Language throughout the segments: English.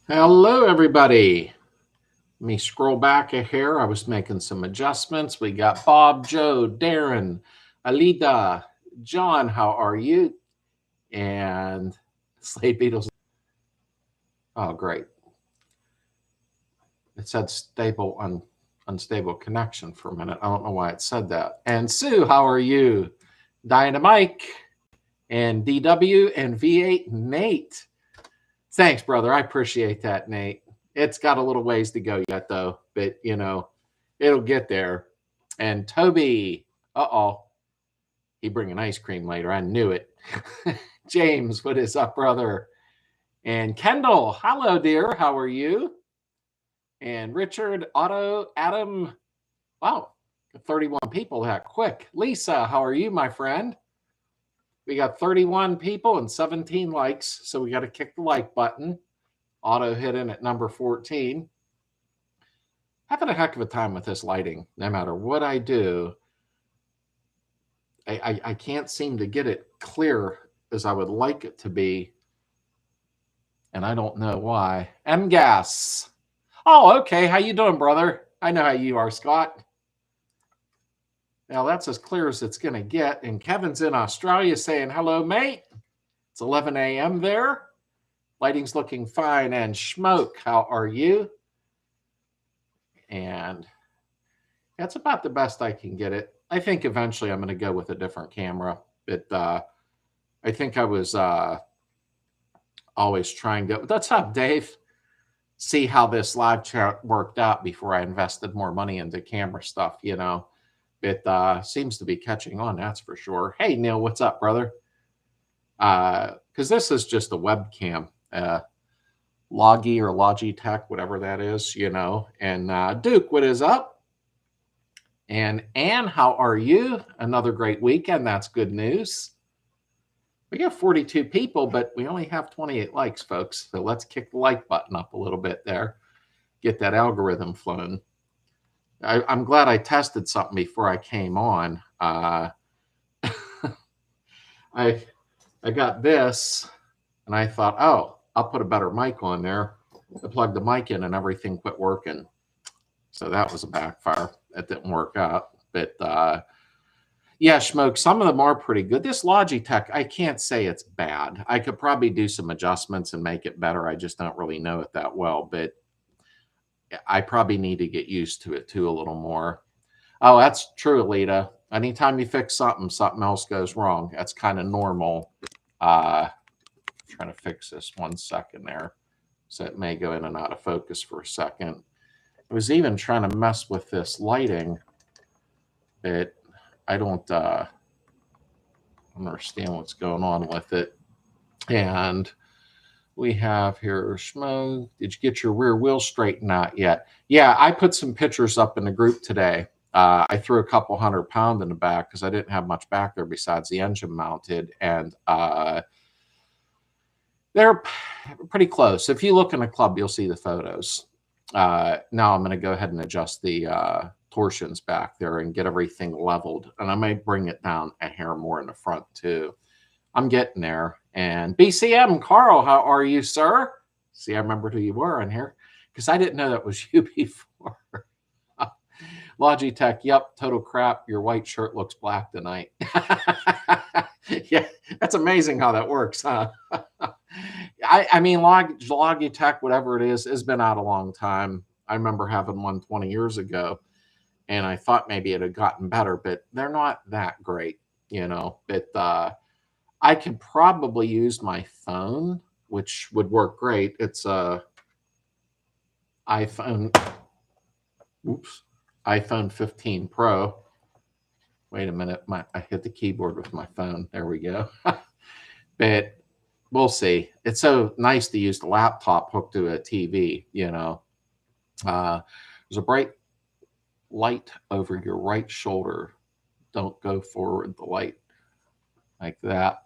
Hello, everybody. Let me scroll back a hair. I was making some adjustments. We got Bob, Joe, Darren, Alida, John. How are you? And Slade Beetles. Oh, great. It said unstable connection for a minute. I don't know why it said that. And Sue, how are you? Dynamike and DW and V8 Nate. Thanks, brother. I appreciate that, Nate. It's got a little ways to go yet, though, but it'll get there. And Toby, he bringing ice cream later. I knew it. James, what is up, brother? And Kendall, hello, dear. How are you? And Richard, Otto, Adam. Wow, 31 people that quick. Lisa, how are you, my friend? We got 31 people and 17 likes, so we got to kick the like button. Auto hidden at number 14. Having a heck of a time with this lighting. No matter what I do, I can't seem to get it clear as I would like it to be. And I don't know why. M-Gas. Oh, okay. How you doing, brother? I know how you are, Scott. Now, that's as clear as it's going to get. And Kevin's in Australia saying, hello, mate. It's 11 a.m. there. Lighting's looking fine. And Smoke, how are you? And that's about the best I can get it. I think eventually I'm going to go with a different camera. But I think I was always trying to... What's up, Dave? See how this live chat worked out before I invested more money into camera stuff, It seems to be catching on, that's for sure. Hey, Neil, what's up, brother? Because this is just a webcam. Logi or Logitech, whatever that is, And Duke, what is up? And Anne, how are you? Another great weekend. That's good news. We got 42 people, but we only have 28 likes, folks. So let's kick the like button up a little bit there. Get that algorithm flowing. I'm glad I tested something before I came on. I got this, and I thought, oh, I'll put a better mic on there. I plugged the mic in, and everything quit working. So that was a backfire. That didn't work out. But yeah, Smoke, some of them are pretty good. This Logitech, I can't say it's bad. I could probably do some adjustments and make it better. I just don't really know it that well. But I probably need to get used to it, too, a little more. Oh, that's true, Alita. Anytime you fix something, something else goes wrong. That's kind of normal. Trying to fix this 1 second there. So it may go in and out of focus for a second. I was even trying to mess with this lighting, but I don't understand what's going on with it. And we have here, Schmo, did you get your rear wheel straightened out yet? Yeah, I put some pictures up in the group today. I threw a couple 100-pound in the back because I didn't have much back there besides the engine mounted. And they're pretty close. If you look in the club, you'll see the photos. Now I'm going to go ahead and adjust the torsions back there and get everything leveled. And I may bring it down a hair more in the front too. I'm getting there. And BCM, Carl, how are you, sir? See, I remembered who you were in here because I didn't know that was you before. Logitech, yep, total crap. Your white shirt looks black tonight. Yeah, that's amazing how that works, huh? I mean, Logitech, whatever it is, has been out a long time. I remember having one 20 years ago, and I thought maybe it had gotten better, but they're not that great, But I could probably use my phone, which would work great. It's a iPhone 15 Pro. Wait a minute, I hit the keyboard with my phone. There we go. But we'll see. It's so nice to use the laptop hooked to a TV, There's a bright light over your right shoulder. Don't go forward the light like that.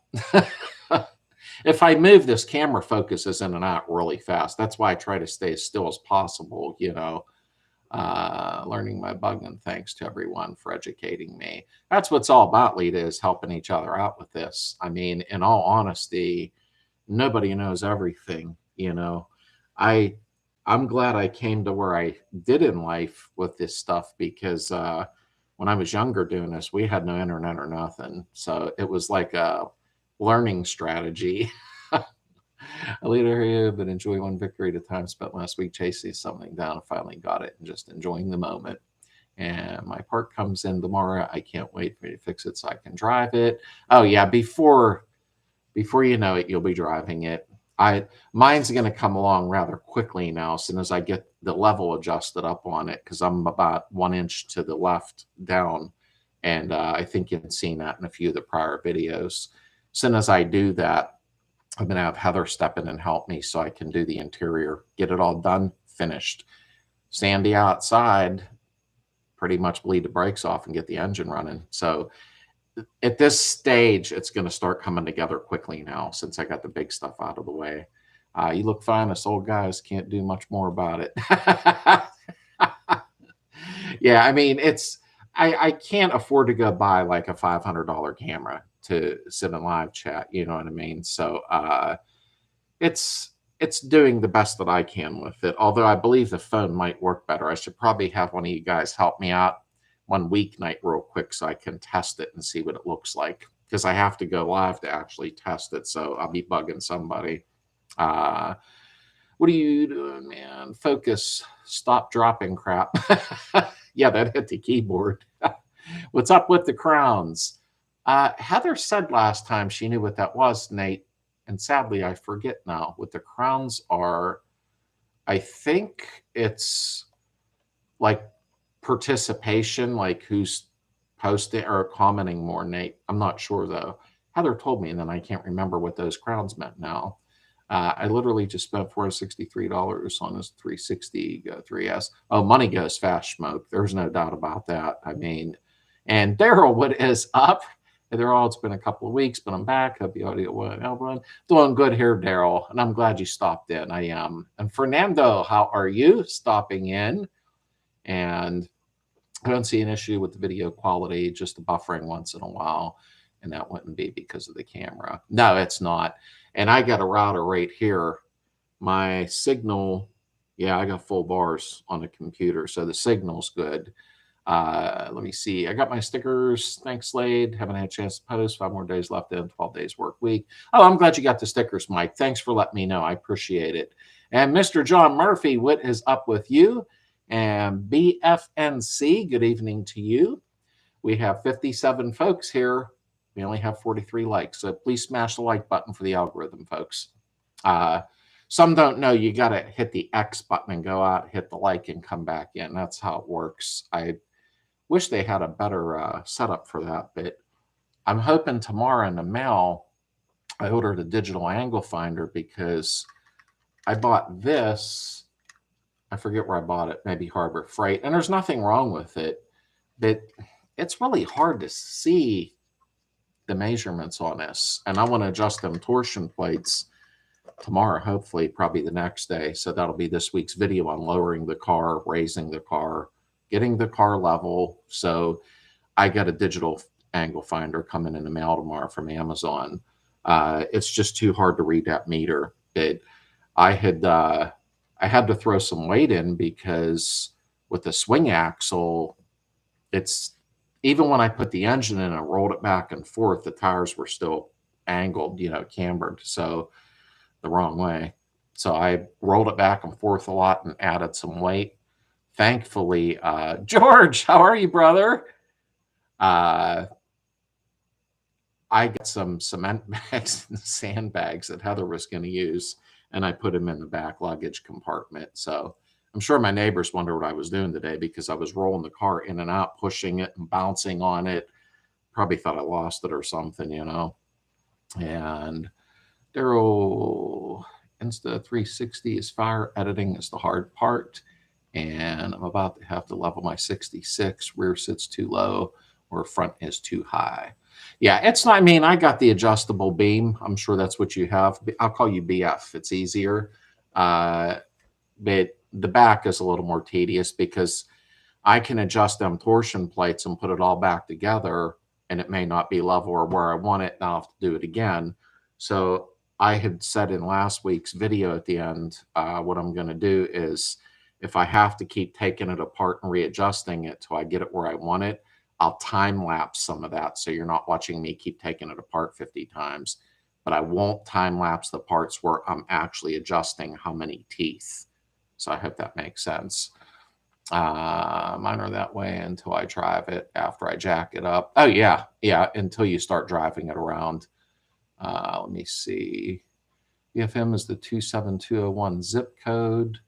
If I move, this camera focuses in and out really fast. That's why I try to stay as still as possible, learning my bug, and thanks to everyone for educating me. That's what's all about, Lita, is helping each other out with this. I mean, in all honesty, nobody knows everything, I'm glad I came to where I did in life with this stuff, because when I was younger doing this, we had no internet or nothing. So it was like a learning strategy. A leader here, but enjoy one victory at a time. Spent last week chasing something down, finally got it, and just enjoying the moment. And my part comes in tomorrow. I can't wait for you to fix it so I can drive it. Oh yeah, before you know it, you'll be driving it. Mine's going to come along rather quickly now, as soon as I get the level adjusted up on it, because I'm about 1 inch to the left down, and I think you've seen that in a few of the prior videos. As soon as I do that, I'm going to have Heather step in and help me so I can do the interior, get it all done, finished. Sandy outside, pretty much bleed the brakes off and get the engine running. So at this stage, it's going to start coming together quickly now, since I got the big stuff out of the way. You look fine. Us old guys can't do much more about it. Yeah, I mean, I can't afford to go buy like a $500 camera to sit in live chat, you know what I mean? So it's doing the best that I can with it, although I believe the phone might work better. I should probably have one of you guys help me out one weeknight real quick so I can test it and see what it looks like, because I have to go live to actually test it, so I'll be bugging somebody. What are you doing, man? Focus. Stop dropping crap. Yeah, that hit the keyboard. What's up with the crowns? Heather said last time she knew what that was, Nate, and sadly I forget now. What the crowns are, I think it's like participation, like who's posting or commenting more, Nate. I'm not sure though. Heather told me, and then I can't remember what those crowns meant now. I literally just spent $463 on this 360 Go 3S. Oh, money goes fast, Smoke. There's no doubt about that. I mean, and Daryl, what is up? And they're all, it's been a couple of weeks, but I'm back. Hope the audio went out. Doing good here, Daryl. And I'm glad you stopped in. I am. And Fernando, how are you? Stopping in. And I don't see an issue with the video quality, just the buffering once in a while. And that wouldn't be because of the camera. No, it's not. And I got a router right here. My signal, yeah, I got full bars on the computer, so the signal's good. Let me see. I got my stickers. Thanks, Slade. Haven't had a chance to post. 5 more days left in 12 days work week. Oh, I'm glad you got the stickers, Mike. Thanks for letting me know. I appreciate it. And Mr. John Murphy, what is up with you? And BFNC, good evening to you. We have 57 folks here. We only have 43 likes, so please smash the like button for the algorithm, folks. Some don't know you got to hit the X button and go out, hit the like, and come back in. That's how it works. I wish they had a better setup for that, but I'm hoping tomorrow in the mail, I ordered a digital angle finder because I bought this. I forget where I bought it, maybe Harbor Freight, and there's nothing wrong with it, but it's really hard to see the measurements on this, and I want to adjust them torsion plates tomorrow, hopefully, probably the next day. So that'll be this week's video on lowering the car, raising the car, getting the car level. So I got a digital angle finder coming in the mail tomorrow from Amazon. It's just too hard to read that meter. I had to throw some weight in because with the swing axle, it's even when I put the engine in and rolled it back and forth, the tires were still angled, you know, cambered, so the wrong way. So I rolled it back and forth a lot and added some weight. Thankfully, George, how are you, brother? I got some cement bags and sandbags that Heather was going to use, and I put them in the back luggage compartment. So I'm sure my neighbors wonder what I was doing today because I was rolling the car in and out, pushing it and bouncing on it. Probably thought I lost it or something, you know. And Daryl, Insta360 is fire. Editing is the hard part. And I'm about to have to level my 66. Rear sits too low or front is too high. Yeah, it's not, I mean, I got the adjustable beam. I'm sure that's what you have. I'll call you BF. It's easier. But the back is a little more tedious because I can adjust them torsion plates and put it all back together, and it may not be level or where I want it, and I'll have to do it again. So I had said in last week's video at the end, what I'm going to do is if I have to keep taking it apart and readjusting it till I get it where I want it, I'll time lapse some of that. So you're not watching me keep taking it apart 50 times, but I won't time lapse the parts where I'm actually adjusting how many teeth. So I hope that makes sense. Mine are that way until I drive it after I jack it up. Oh yeah. Yeah. Until you start driving it around. Let me see. BFM is the 27201 zip code.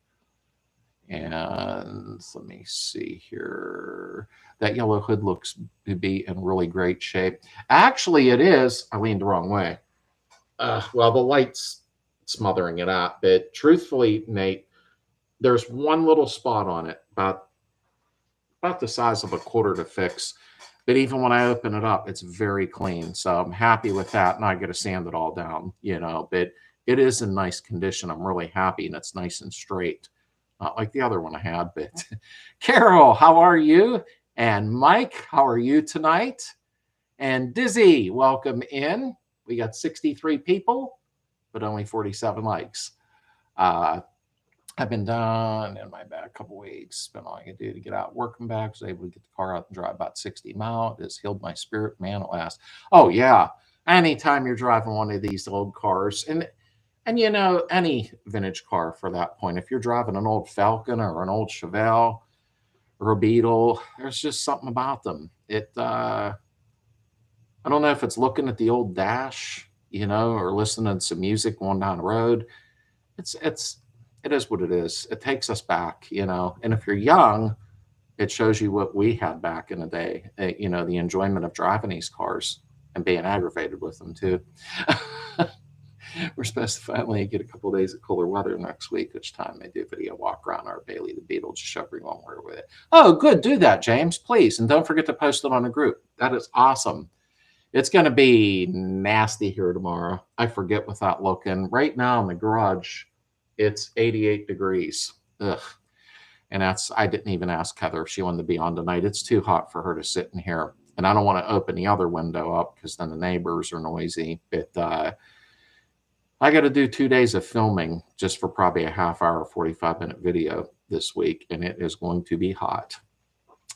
And let me see here. That yellow hood looks to be in really great shape. Actually, it is. I leaned the wrong way. Well, the light's smothering it out. But truthfully, Nate, there's one little spot on it, about the size of a quarter to fix. But even when I open it up, it's very clean. So I'm happy with that. And I got to sand it all down, but it is in nice condition. I'm really happy, and it's nice and straight. Not like the other one I had, but Carol, how are you? And Mike, how are you tonight? And Dizzy, welcome in. We got 63 people, but only 47 likes. I've been done in my back a couple weeks. Been all I could do to get out working back. Was able to get the car out and drive about 60 miles. It's healed my spirit, man, at last. Oh yeah. Anytime you're driving one of these old cars, and any vintage car for that point, if you're driving an old Falcon or an old Chevelle or a Beetle, there's just something about them. I don't know if it's looking at the old dash, or listening to some music going down the road. It is what it is. It takes us back, and if you're young, it shows you what we had back in the day, the enjoyment of driving these cars and being aggravated with them too. We're supposed to finally get a couple of days of cooler weather next week, which time they do video walk around our Bailey the Beetle, just show everyone where with it. Oh, good. Do that, James, please. And don't forget to post it on the group. That is awesome. It's going to be nasty here tomorrow. I forget without looking. Right now in the garage, it's 88 degrees. Ugh. And I didn't even ask Heather if she wanted to be on tonight. It's too hot for her to sit in here. And I don't want to open the other window up because then the neighbors are noisy. But I got to do 2 days of filming just for probably a half hour, 45-minute video this week. And it is going to be hot.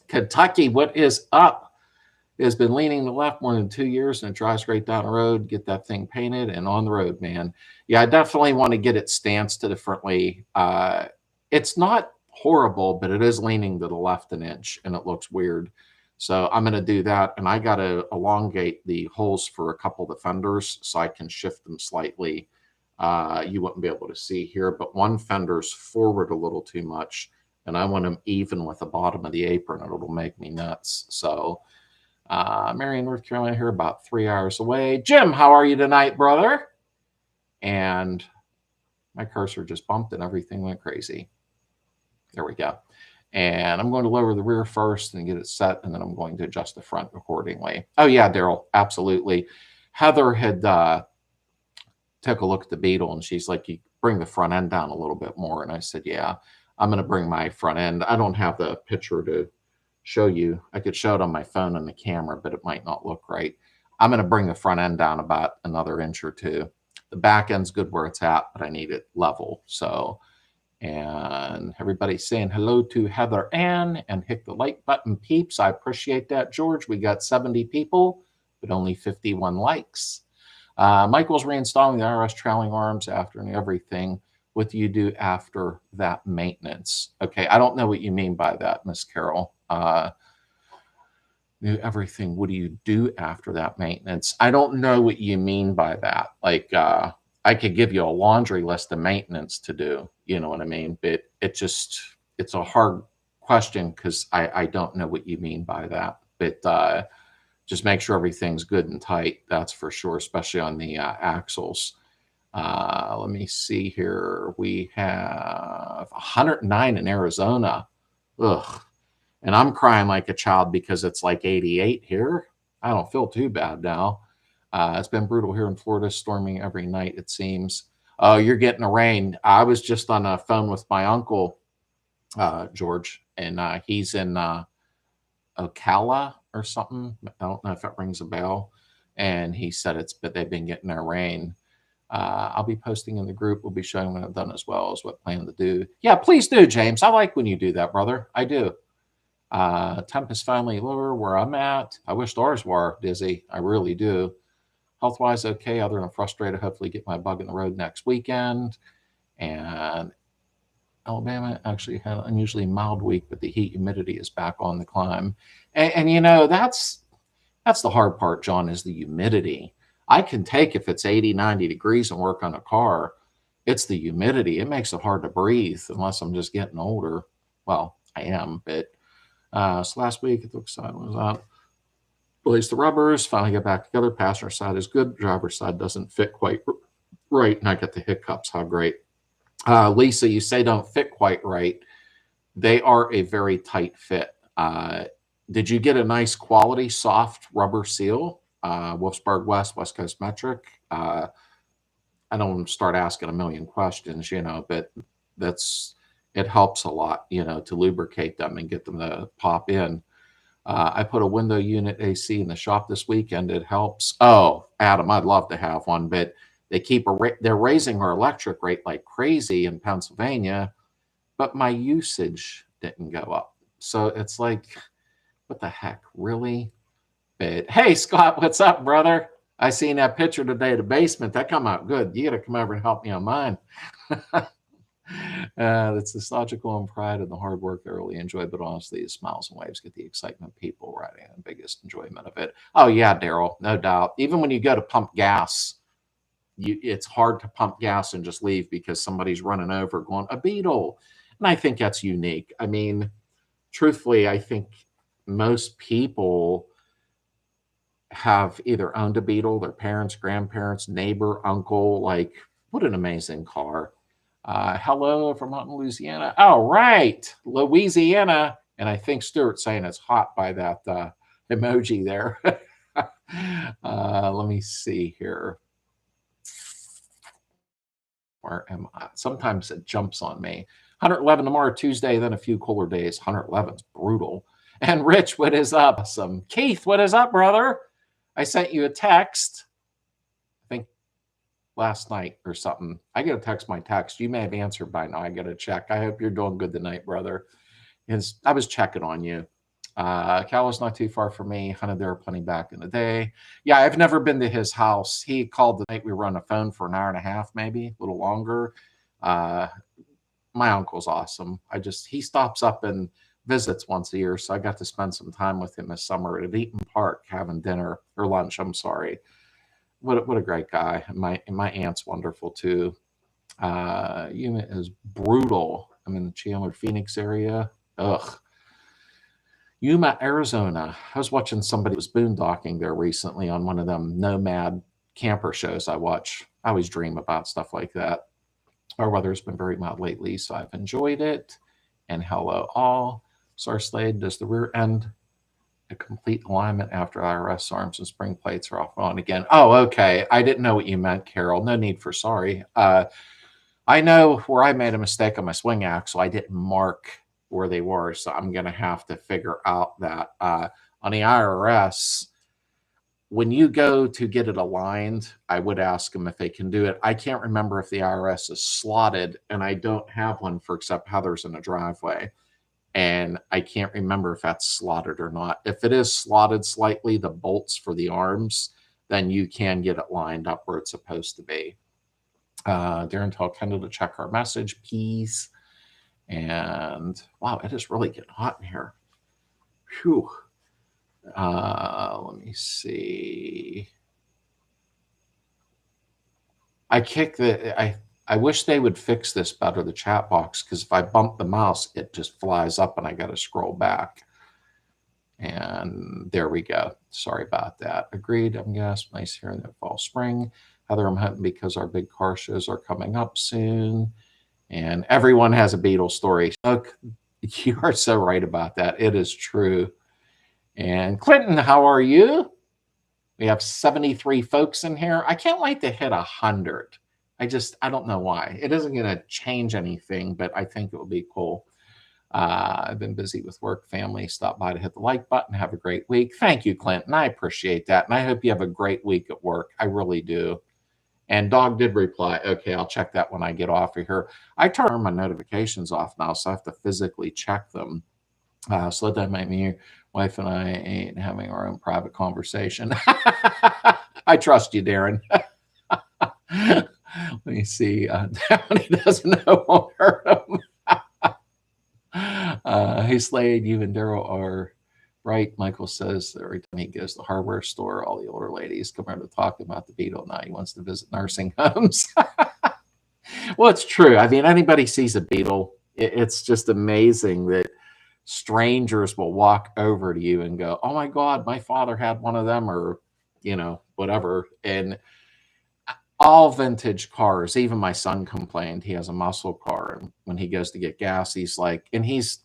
Kentucky, what is up? It has been leaning to the left more than 2 years, and it drives straight down the road. Get that thing painted and on the road, man. Yeah, I definitely want to get it stanced differently. It's not horrible, but it is leaning to the left an inch, and it looks weird. So I'm going to do that, and I got to elongate the holes for a couple of the fenders so I can shift them slightly. You wouldn't be able to see here, but one fender's forward a little too much, and I want them even with the bottom of the apron, or it'll make me nuts. So Marion, North Carolina here, about 3 hours away. Jim, how are you tonight, brother? And my cursor just bumped and everything went crazy. There we go. And I'm going to lower the rear first and get it set, and then I'm going to adjust the front accordingly. Oh yeah, Daryl, absolutely. Heather had took a look at the Beetle, and she's like, you bring the front end down a little bit more. And I said, yeah, I'm going to bring my front end. I don't have the picture to show you. I could show it on my phone and the camera, but it might not look right. I'm going to bring the front end down about another inch or two. The back end's good where it's at, but I need it level. So, and everybody's saying hello to Heather Ann, and hit the like button, peeps. I appreciate that, George. We got 70 people, but only 51 likes. Michael's reinstalling the RS trailing arms after and everything. What do you do after that maintenance? Okay, I don't know what you mean by that, Miss Carol. Do everything. What do you do after that maintenance? I don't know what you mean by that. Like, I could give you a laundry list of maintenance to do. You know what I mean? But it's a hard question because I don't know what you mean by that. But just make sure everything's good and tight. That's for sure, especially on the axles. Let me see here. We have 109 in Arizona. Ugh. And I'm crying like a child because it's like 88 here. I don't feel too bad now. It's been brutal here in Florida, storming every night, it seems. Oh, you're getting the rain. I was just on a phone with my uncle, George, and he's in Ocala or something. I don't know if it rings a bell. And he said but they've been getting their rain. I'll be posting in the group. We'll be showing what I've done as well as what I plan to do. Yeah, please do, James. I like when you do that, brother. I do. Temp is finally lower where I'm at. I wish ours were, Dizzy. I really do. Health-wise, okay, other than frustrated. Hopefully get my bug in the road next weekend. And Alabama actually had an unusually mild week, but the heat humidity is back on the climb. And you know, that's the hard part, John, is the humidity. I can take if it's 80, 90 degrees and work on a car. It's the humidity. It makes it hard to breathe unless I'm just getting older. Well, I am, but so last week it looks like I was out. Release the rubbers, finally get back together. Passenger side is good. Driver's side doesn't fit quite right, and I get the hiccups. How great. Lisa, you say don't fit quite right. They are a very tight fit. Did you get a nice quality soft rubber seal? Wolfsburg West, West Coast Metric. I don't start asking a million questions, you know, but it helps a lot, you know, to lubricate them and get them to pop in. I put a window unit AC in the shop this weekend. It helps. Oh, Adam, I'd love to have one, but they're raising our electric rate like crazy in Pennsylvania, but my usage didn't go up. So it's like, what the heck, really? But hey, Scott, what's up, brother? I seen that picture today of the basement. That come out good. You got to come over and help me on mine. That's nostalgical and pride and the hard work I really enjoy, but honestly, the smiles and waves get the excitement, people riding, and the biggest enjoyment of it. Oh yeah, Daryl, no doubt. Even when you go to pump gas, it's hard to pump gas and just leave because somebody's running over going, a Beetle. And I think that's unique. I mean, truthfully, I think most people have either owned a Beetle, their parents, grandparents, neighbor, uncle. Like, what an amazing car. Hello from Mountain, Louisiana. Oh, right, Louisiana. And I think Stuart's saying it's hot by that emoji there. Let me see here. Where am I? Sometimes it jumps on me. 111 tomorrow, Tuesday, then a few cooler days. 111's brutal. And Rich, what is up? Awesome. Keith, what is up, brother? I sent you a text, I think last night or something. I got to text my text. You may have answered by now. I got to check. I hope you're doing good tonight, brother. I was checking on you. Cal is not too far from me. Hunted there plenty back in the day. Yeah, I've never been to his house. He called the night we were on the phone for an hour and a half, maybe a little longer. My uncle's awesome. He stops up and visits once a year, so I got to spend some time with him this summer at Eaton Park having dinner or lunch. I'm sorry. What a great guy. My aunt's wonderful too. Unit is brutal. I'm in the Chandler, Phoenix area. Ugh. Yuma, Arizona. I was watching somebody was boondocking there recently on one of them nomad camper shows I watch. I always dream about stuff like that. Our weather's been very mild lately, so I've enjoyed it. And hello all. Sir Slade, does the rear end a complete alignment after IRS arms and spring plates are off and on again? Oh, okay. I didn't know what you meant, Carol. No need for sorry. I know where I made a mistake on my swing axle. I didn't mark where they were, so I'm going to have to figure out that. On the IRS, when you go to get it aligned, I would ask them if they can do it. I can't remember if the IRS is slotted, and I don't have one for except Heather's in the driveway. And I can't remember if that's slotted or not. If it is slotted slightly, the bolts for the arms, then you can get it lined up where it's supposed to be. Darren told Kendall to check our message, please. And wow, it is really getting hot in here. Phew. Let me see. I wish they would fix this better, the chat box, because if I bump the mouse, it just flies up and I got to scroll back. And there we go. Sorry about that. Agreed. I'm guessing nice here in the fall, spring. Heather, I'm hunting because our big car shows are coming up soon. And everyone has a Beetle story. Look, you are so right about that. It is true. And Clinton, how are you? We have 73 folks in here. I can't wait to hit 100. I don't know why. It isn't going to change anything, but I think it will be cool. I've been busy with work, family. Stop by to hit the like button. Have a great week. Thank you, Clinton. I appreciate that. And I hope you have a great week at work. I really do. And Dog did reply, okay, I'll check that when I get off of here. I turn my notifications off now, so I have to physically check them. So that might mean your wife and I ain't having our own private conversation. I trust you, Darren. Let me see. He doesn't know won't hurt him. Hey, Slade, you and Daryl are right. Michael says every time he goes to the hardware store, all the older ladies come around to talk about the Beetle. Now he wants to visit nursing homes. Well, it's true. I mean, anybody sees a Beetle, it's just amazing that strangers will walk over to you and go, oh my God, my father had one of them, or, whatever. And all vintage cars, even my son complained he has a muscle car. And when he goes to get gas, he's like, and he's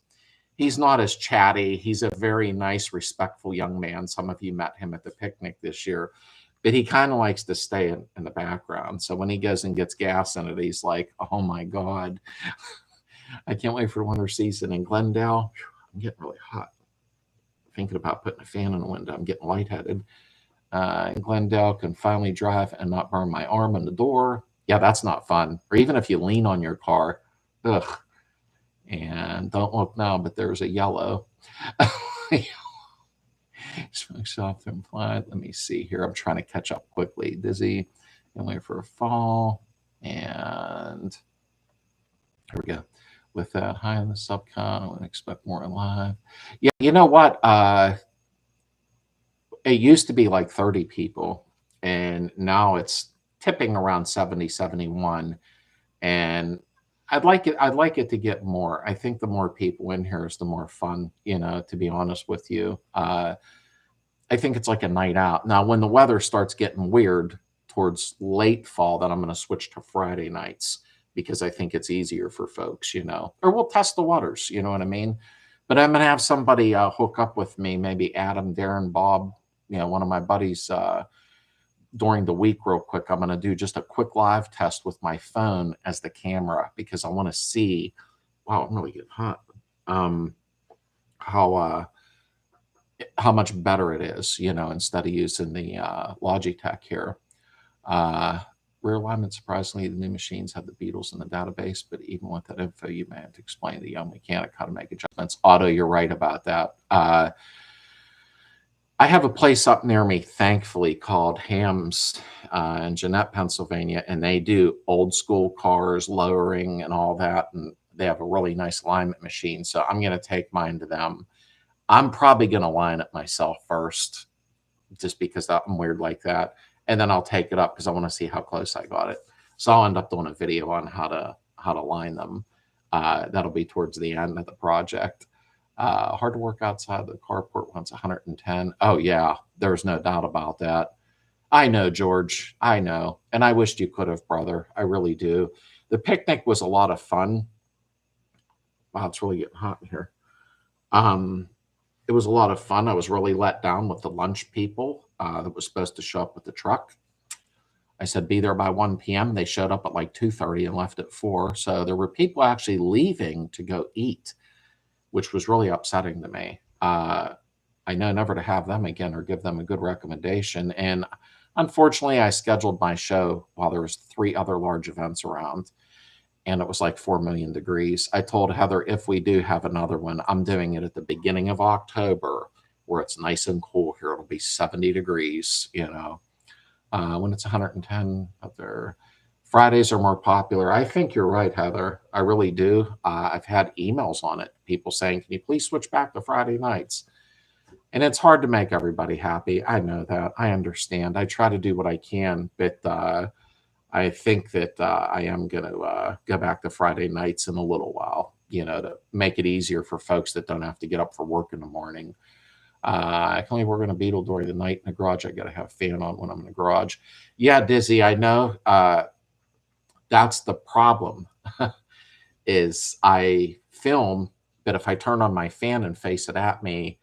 not as chatty. He's a very nice, respectful young man. Some of you met him at the picnic this year, but he kind of likes to stay in the background. So when he goes and gets gas in it, he's like, oh my God, I can't wait for winter season in Glendale. I'm getting really hot. Thinking about putting a fan in the window. I'm getting lightheaded. Glendale can finally drive and not burn my arm in the door. Yeah, that's not fun. Or even if you lean on your car. Ugh. And don't look now, but there's a yellow. Soft and flat. Let me see here. I'm trying to catch up quickly. Dizzy and wait for a fall. And here we go. With that high in the subcon, I would expect more in live. Yeah, you know what? It used to be like 30 people, and now it's tipping around 70, 71. And I'd like it to get more. I think the more people in here is the more fun, to be honest with you. I think it's like a night out. Now, when the weather starts getting weird towards late fall, then I'm going to switch to Friday nights, because I think it's easier for folks, or we'll test the waters, you know what I mean? But I'm going to have somebody hook up with me, maybe Adam, Darren, Bob, one of my buddies during the week real quick. I'm going to do just a quick live test with my phone as the camera, because I want to see, wow, I'm really getting hot, how much better it is, instead of using the Logitech here. Rear alignment, surprisingly, the new machines have the Beetles in the database, but even with that info, you may have to explain to the young mechanic how to make adjustments. Otto, you're right about that. I have a place up near me, thankfully, called Hams in Jeanette, Pennsylvania, and they do old school cars, lowering and all that, and they have a really nice alignment machine, so I'm going to take mine to them. I'm probably going to line it myself first, just because I'm weird like that. And then I'll take it up because I want to see how close I got it. So I'll end up doing a video on how to line them. That'll be towards the end of the project. Hard to work outside the carport once 110. Oh yeah, there's no doubt about that. I know, George. I know. And I wished you could have, brother. I really do. The picnic was a lot of fun. Wow, it's really getting hot in here. It was a lot of fun. I was really let down with the lunch people that was supposed to show up with the truck. I said, be there by 1 p.m. They showed up at like 2:30 and left at 4. So there were people actually leaving to go eat, which was really upsetting to me. I know never to have them again or give them a good recommendation. And unfortunately, I scheduled my show while there was 3 other large events around, and it was like 4 million degrees. I told Heather, if we do have another one, I'm doing it at the beginning of October, where it's nice and cool here. It'll be 70 degrees, when it's 110 out there. Fridays are more popular. I think you're right, Heather. I really do. I've had emails on it, people saying, can you please switch back to Friday nights? And it's hard to make everybody happy. I know that. I understand. I try to do what I can, but I think that I am going to go back to Friday nights in a little while, to make it easier for folks that don't have to get up for work in the morning. I can only work on a Beetle during the night in the garage. I got to have a fan on when I'm in the garage. Yeah, Dizzy, I know. That's the problem is I film, but if I turn on my fan and face it at me,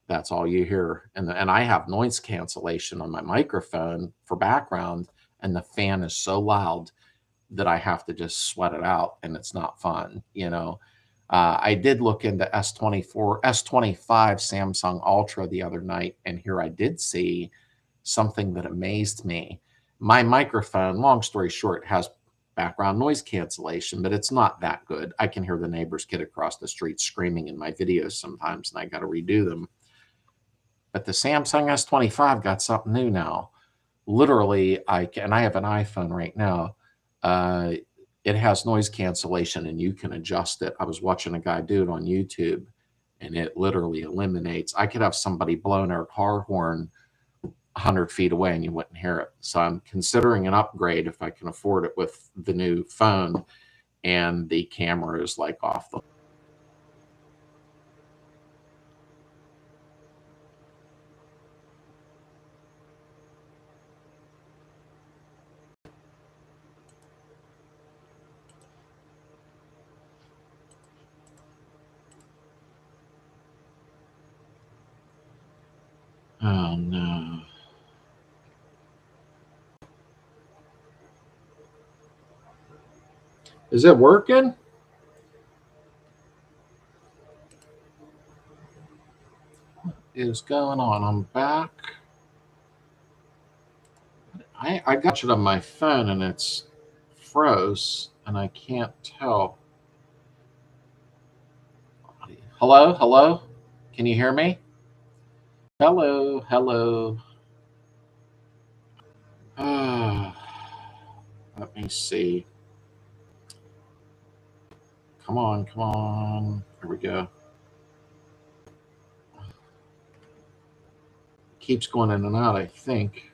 that's all you hear. And I have noise cancellation on my microphone for background, and the fan is so loud that I have to just sweat it out, and it's not fun, I did look into S24, S25 Samsung Ultra the other night, and here I did see something that amazed me. My microphone, long story short, has background noise cancellation, but it's not that good. I can hear the neighbors get across the street screaming in my videos sometimes, and I got to redo them. But the Samsung S25 got something new now. Literally, I have an iPhone right now. It has noise cancellation, and you can adjust it. I was watching a guy do it on YouTube, and it literally eliminates. I could have somebody blowing their car horn 100 feet away and you wouldn't hear it. So I'm considering an upgrade if I can afford it with the new phone, and the camera is like off the. Oh no. Is it working? What is going on? I'm back. I got it on my phone and it's froze and I can't tell. Hello? Hello? Can you hear me? Hello? Hello? Let me see. Come on, come on. Here we go. Keeps going in and out, I think.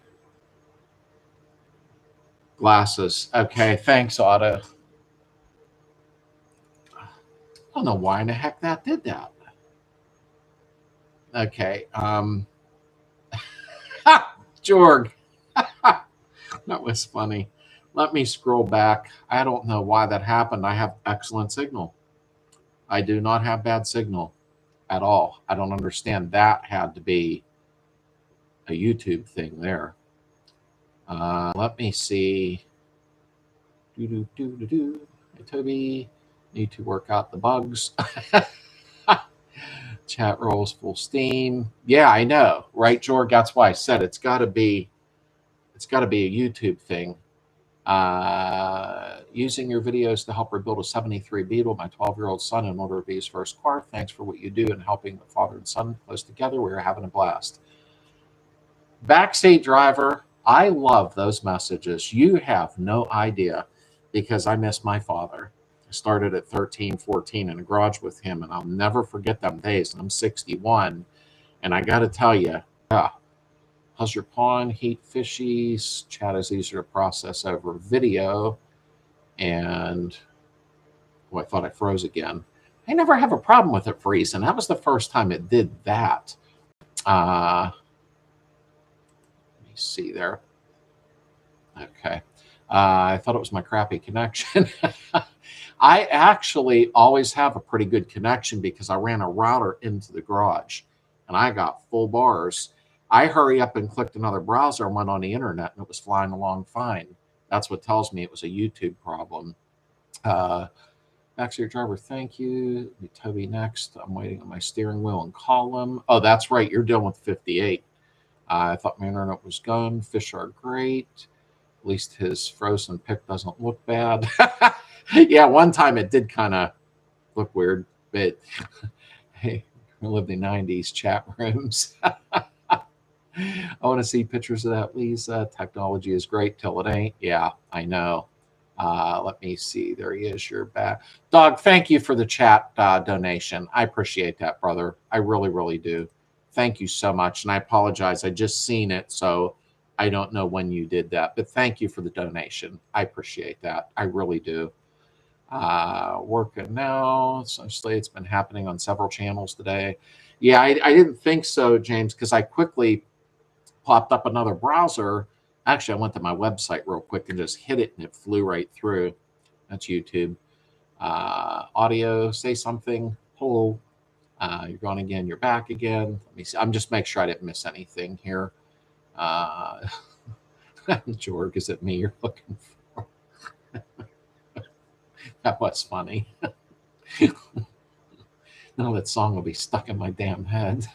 Glasses. Okay, thanks, Otto. I don't know why in the heck that did that. Okay. Jorg. That was funny. Let me scroll back. I don't know why that happened. I have excellent signal. I do not have bad signal at all. I don't understand. That had to be a YouTube thing there. Let me see. Hey, Toby. Need to work out the bugs. Chat rolls full steam. Yeah, I know, right, Jorg? That's why I said it's got to be a YouTube thing. Using your videos to help rebuild a 73 Beetle, my 12-year-old son, in order to be his first car. Thanks for what you do and helping the father and son close together. We're having a blast. Backseat driver, I love those messages. You have no idea, because I miss my father. I started at 13, 14 in a garage with him, and I'll never forget them days. And I'm 61, and I got to tell you, yeah, how's your pond? Heat fishies. Chat is easier to process over video. And I thought I froze again. I never have a problem with it freezing. That was the first time it did that. Let me see there. Okay. I thought it was my crappy connection. I actually always have a pretty good connection because I ran a router into the garage and I got full bars. I hurry up and clicked another browser and went on the internet and it was flying along fine. That's what tells me it was a YouTube problem. Backseat driver, thank you. Toby next. I'm waiting on my steering wheel and column. Oh, that's right. You're dealing with 58. I thought my internet was gone. Fish are great. At least his frozen pick doesn't look bad. Yeah, one time it did kind of look weird, but hey, we lived in the 90s chat rooms. I want to see pictures of that, Lisa. Technology is great till it ain't. Yeah, I know. Let me see. There he is. You're back. Dog, thank you for the chat donation. I appreciate that, brother. I really, really do. Thank you so much. And I apologize. I just seen it, so I don't know when you did that. But thank you for the donation. I appreciate that. I really do. Working now. So Slade's been happening on several channels today. Yeah, I didn't think so, James, because I quickly popped up another browser. Actually, I went to my website real quick and just hit it, and it flew right through. That's YouTube. Audio, say something. Hello. You're gone again. You're back again. Let me see. I'm just make sure I didn't miss anything here. Jorg, is it me you're looking for? That was funny. Now that song will be stuck in my damn head.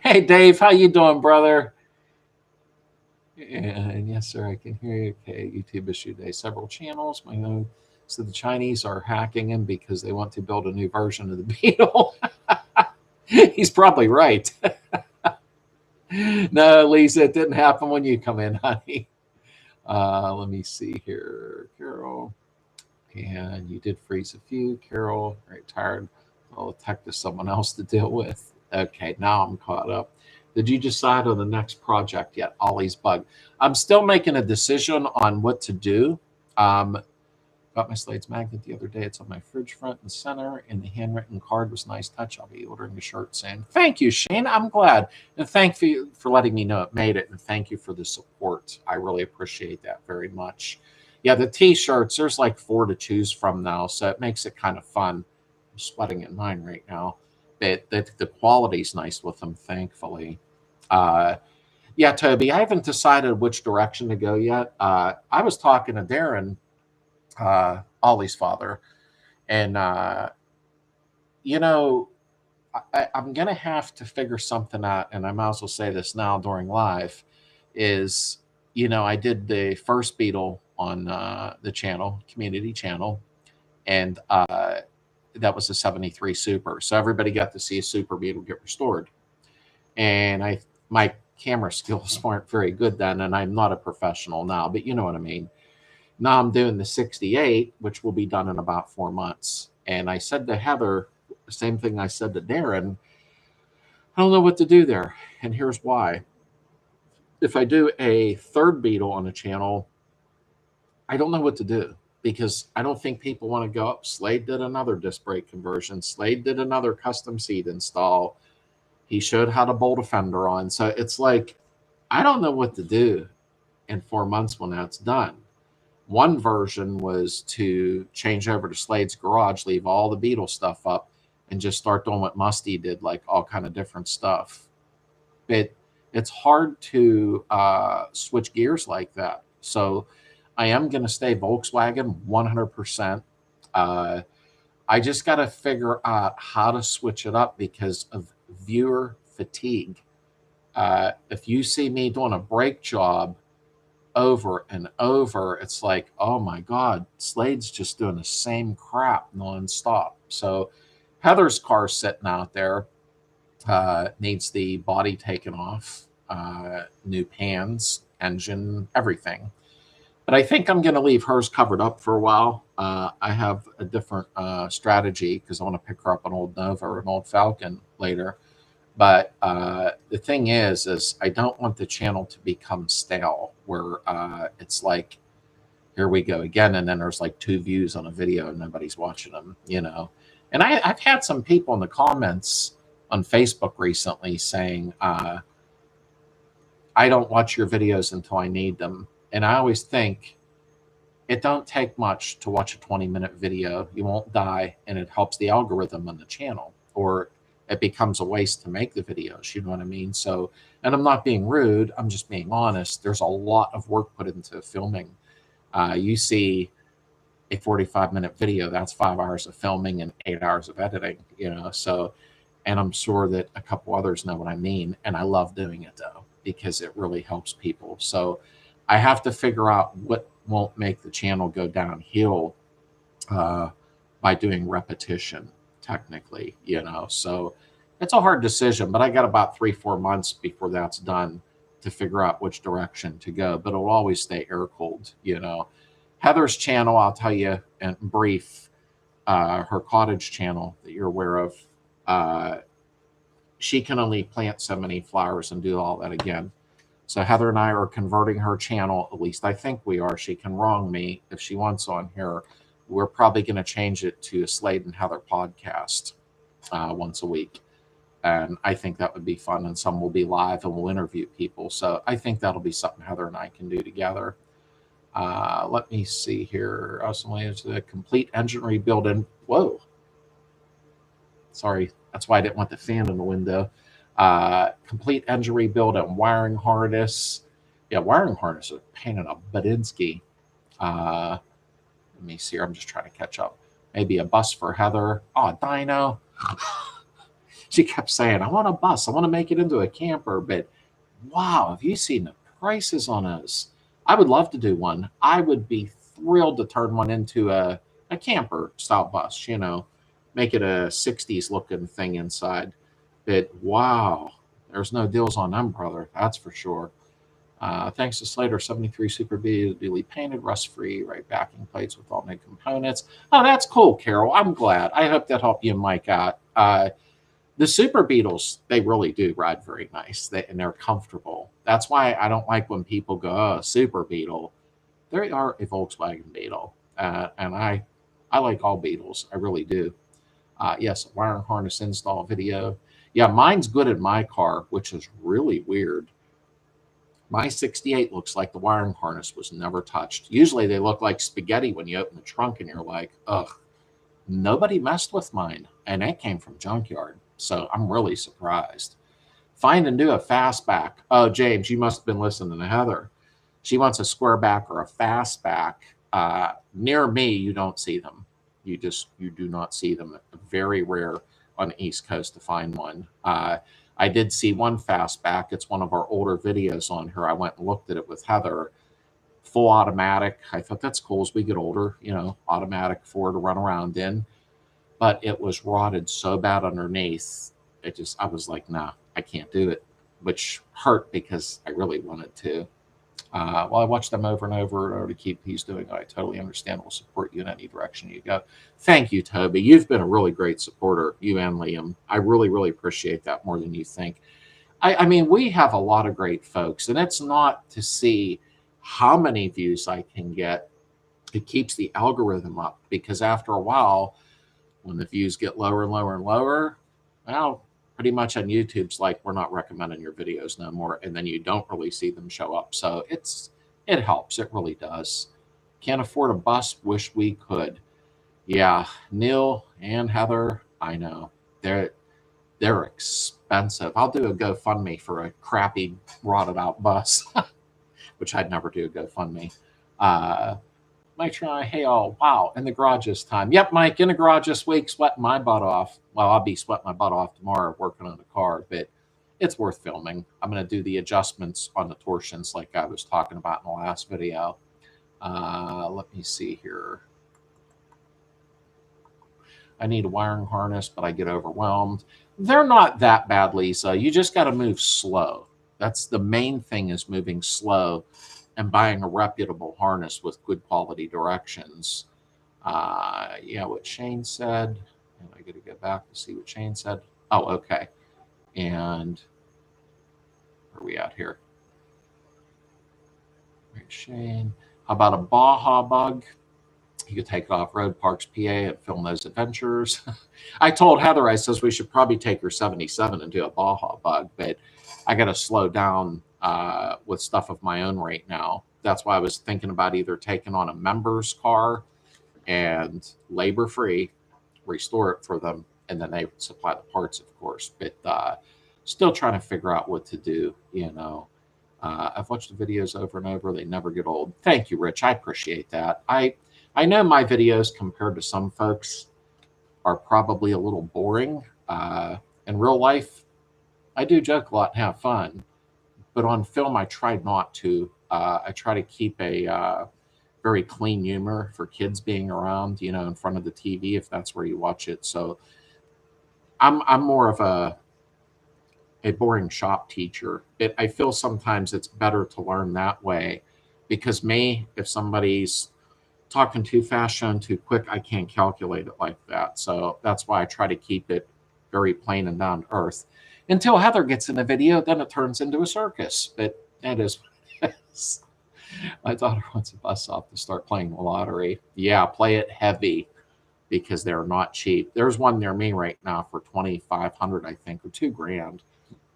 Hey, Dave, how you doing, brother? And yes, sir, I can hear you. Okay, YouTube issue day. Several channels. My own. So the Chinese are hacking him because they want to build a new version of the Beetle. He's probably right. No, Lisa, it didn't happen when you come in, honey. Let me see here. Carol. And you did freeze a few. Carol, very tired. I'll tech to someone else to deal with. Okay, now I'm caught up. Did you decide on the next project yet? Ollie's bug. I'm still making a decision on what to do. Got my Slades magnet the other day. It's on my fridge front and center, and the handwritten card was a nice touch. I'll be ordering a shirt soon. Thank you, Shane. I'm glad. And thank you for letting me know it made it, and thank you for the support. I really appreciate that very much. Yeah, the T-shirts, there's like 4 to choose from now, so it makes it kind of fun. I'm sweating in mine right now. But the quality's nice with them, thankfully. Yeah, Toby, I haven't decided which direction to go yet. I was talking to Darren, Ollie's father, and you know, I'm gonna have to figure something out, and I might as well say this now during live. Is, you know, I did the first Beetle on the channel, community channel, and that was a 73 Super, so everybody got to see a Super Beetle get restored. And my camera skills weren't very good then, and I'm not a professional now, but you know what I mean. Now I'm doing the 68, which will be done in about 4 months. And I said to Heather, the same thing I said to Darren, I don't know what to do there. And here's why. If I do a third Beetle on a channel, I don't know what to do, because I don't think people want to go up. Slade did another disc brake conversion. Slade did another custom seat install. He showed how to bolt a fender on. So it's like, I don't know what to do in 4 months when that's done. One version was to change over to Slade's garage, leave all the Beetle stuff up, and just start doing what Musty did, like all kind of different stuff. But it's hard to switch gears like that. So I am going to stay Volkswagen 100%. I just got to figure out how to switch it up because of viewer fatigue. If you see me doing a brake job over and over, it's like, oh my God, Slade's just doing the same crap nonstop. So Heather's car's sitting out there, needs the body taken off, new pans, engine, everything. But I think I'm going to leave hers covered up for a while. I have a different strategy because I want to pick her up an old Nova or an old Falcon later. But the thing is I don't want the channel to become stale, where it's like, here we go again, and then there's like 2 views on a video and nobody's watching them, you know. And I've had some people in the comments on Facebook recently saying, I don't watch your videos until I need them. And I always think, it don't take much to watch a 20-minute video. You won't die, and it helps the algorithm on the channel, or it becomes a waste to make the videos, you know what I mean? So, and I'm not being rude, I'm just being honest. There's a lot of work put into filming. You see a 45-minute video, that's 5 hours of filming and 8 hours of editing, you know? So, and I'm sure that a couple others know what I mean. And I love doing it though, because it really helps people. So I have to figure out what won't make the channel go downhill by doing repetition, technically, you know. So it's a hard decision, but I got about 3-4 months before that's done to figure out which direction to go. But it'll always stay air cooled, you know. Heather's channel, I'll tell you in brief, her cottage channel that you're aware of, she can only plant so many flowers and do all that again. So Heather and I are converting her channel, at least I think we are. She can wrong me if she wants on here. We're probably going to change it to a Slade and Heather podcast once a week. And I think that would be fun. And some will be live and we'll interview people. So I think that'll be something Heather and I can do together. Let me see here. It's a complete engine rebuild. And whoa. Sorry. That's why I didn't want the fan in the window. Complete engine rebuild and wiring harness. Yeah, wiring harness is a pain in a Badinsky. Let me see here. I'm just trying to catch up. Maybe a bus for Heather. Oh, Dino. She kept saying, I want a bus. I want to make it into a camper. But wow, have you seen the prices on those. I would love to do one. I would be thrilled to turn one into a camper style bus, you know, make it a 60s looking thing inside. But wow, there's no deals on them, brother. That's for sure. Thanks to Slater, 73 Super B, duly painted, rust-free, right backing plates with all new components. Oh, that's cool, Carol. I'm glad. I hope that helped you and Mike out. The Super Beetles, they really do ride very nice, and they're comfortable. That's why I don't like when people go, oh, Super Beetle. They are a Volkswagen Beetle, and I like all Beetles. I really do. Yes, wiring harness install video. Yeah, mine's good in my car, which is really weird. My 68 looks like the wiring harness was never touched. Usually they look like spaghetti when you open the trunk and you're like, ugh, nobody messed with mine. And that came from junkyard. So I'm really surprised. Find and do a fastback. Oh, James, you must have been listening to Heather. She wants a square back or a fastback. Near me, you don't see them. You do not see them. Very rare on the East Coast to find one. I did see one fastback. It's one of our older videos on her. I went and looked at it with Heather. Full automatic. I thought that's cool as we get older, you know, automatic for her to run around in. But it was rotted so bad underneath. I was like, nah, I can't do it, which hurt because I really wanted to. Well, I watched them over and over to keep he's doing it. I totally understand. We'll support you in any direction you go. Thank you, Toby. You've been a really great supporter, you and Liam. I really, really appreciate that more than you think. I mean, we have a lot of great folks, and it's not to see how many views I can get. It keeps the algorithm up, because after a while, when the views get lower and lower and lower, well, pretty much on YouTube's like, we're not recommending your videos no more, and then you don't really see them show up. So it helps. It really does. Can't afford a bus. Wish we could. Yeah, Neil and Heather, I know. They're expensive. I'll do a GoFundMe for a crappy, rotted out bus, which I'd never do a GoFundMe. Mike try, hey all, wow, in the garage this time. Yep, Mike, in the garage this week, sweating my butt off. Well, I'll be sweating my butt off tomorrow working on the car, but it's worth filming. I'm going to do the adjustments on the torsions like I was talking about in the last video. Let me see here. I need a wiring harness, but I get overwhelmed. They're not that bad, Lisa. You just got to move slow. That's the main thing, is moving slow and buying a reputable harness with good quality directions. Yeah, what Shane said. And I got to go back to see what Shane said. Oh, okay. And where are we at here? Right, Shane. How about a Baja Bug? You could take it off Road Parks, PA, and film those adventures. I told Heather, I says we should probably take her 77 and do a Baja Bug, but I got to slow down with stuff of my own right now. That's why I was thinking about either taking on a member's car and labor-free, restore it for them, and then they supply the parts, of course. But still trying to figure out what to do, you know. I've watched the videos over and over. They never get old. Thank you, Rich. I appreciate that. I know my videos, compared to some folks, are probably a little boring. In real life, I do joke a lot and have fun. But on film, I try not to. I try to keep a very clean humor for kids being around, you know, in front of the TV, if that's where you watch it. So I'm more of a boring shop teacher. I feel sometimes it's better to learn that way, because if somebody's talking too fast, showing too quick, I can't calculate it like that. So that's why I try to keep it very plain and down to earth. Until Heather gets in the video, then it turns into a circus. But that is what it is. My daughter wants a bus stop to start playing the lottery. Yeah, play it heavy, because they're not cheap. There's one near me right now for $2,500, I think, or $2,000.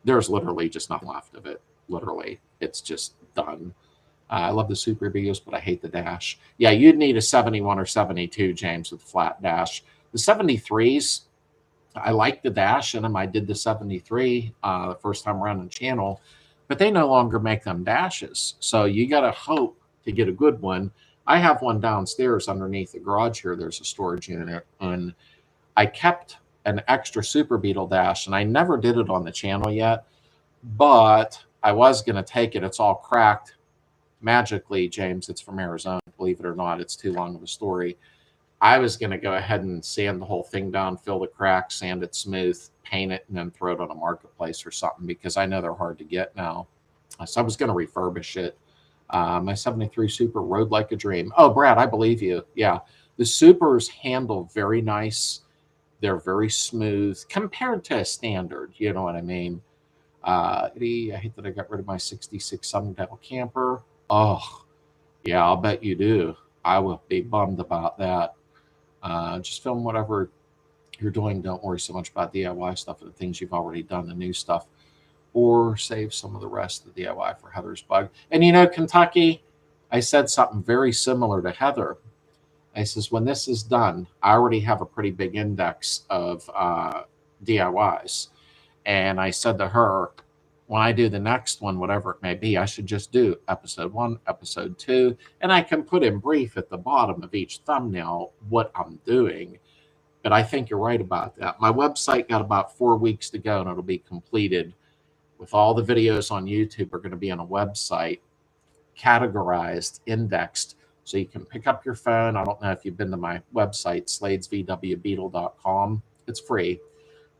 There's literally just nothing left of it. Literally, it's just done. I love the Super videos, but I hate the dash. Yeah, you'd need a 71 or 72, James, with a flat dash. The 73s, I like the dash in them. I did the 73 the first time around on the channel, but they no longer make them dashes. So you got to hope to get a good one. I have one downstairs underneath the garage here. There's a storage unit, and I kept an extra Super Beetle dash, and I never did it on the channel yet, but I was going to take it. It's all cracked. Magically, James, it's from Arizona. Believe it or not, it's too long of a story. I was going to go ahead and sand the whole thing down, fill the cracks, sand it smooth, paint it, and then throw it on a marketplace or something because I know they're hard to get now. So I was going to refurbish it. My 73 Super rode like a dream. Oh, Brad, I believe you. Yeah. The Supers handle very nice. They're very smooth compared to a standard. You know what I mean? I hate that I got rid of my 66 Sun Devil camper. Oh, yeah, I'll bet you do. I will be bummed about that. Just film whatever you're doing. Don't worry so much about DIY stuff and the things you've already done, the new stuff, or save some of the rest of the DIY for Heather's bug. And you know, Kentucky, I said something very similar to Heather. I says, when this is done, I already have a pretty big index of DIYs. And I said to her, when I do the next one, whatever it may be, I should just do episode 1, episode 2, and I can put in brief at the bottom of each thumbnail what I'm doing. But I think you're right about that. My website got about 4 weeks to go, and it'll be completed with all the videos on YouTube are going to be on a website, categorized, indexed, so you can pick up your phone. I don't know if you've been to my website, sladesvwbeetle.com. It's free.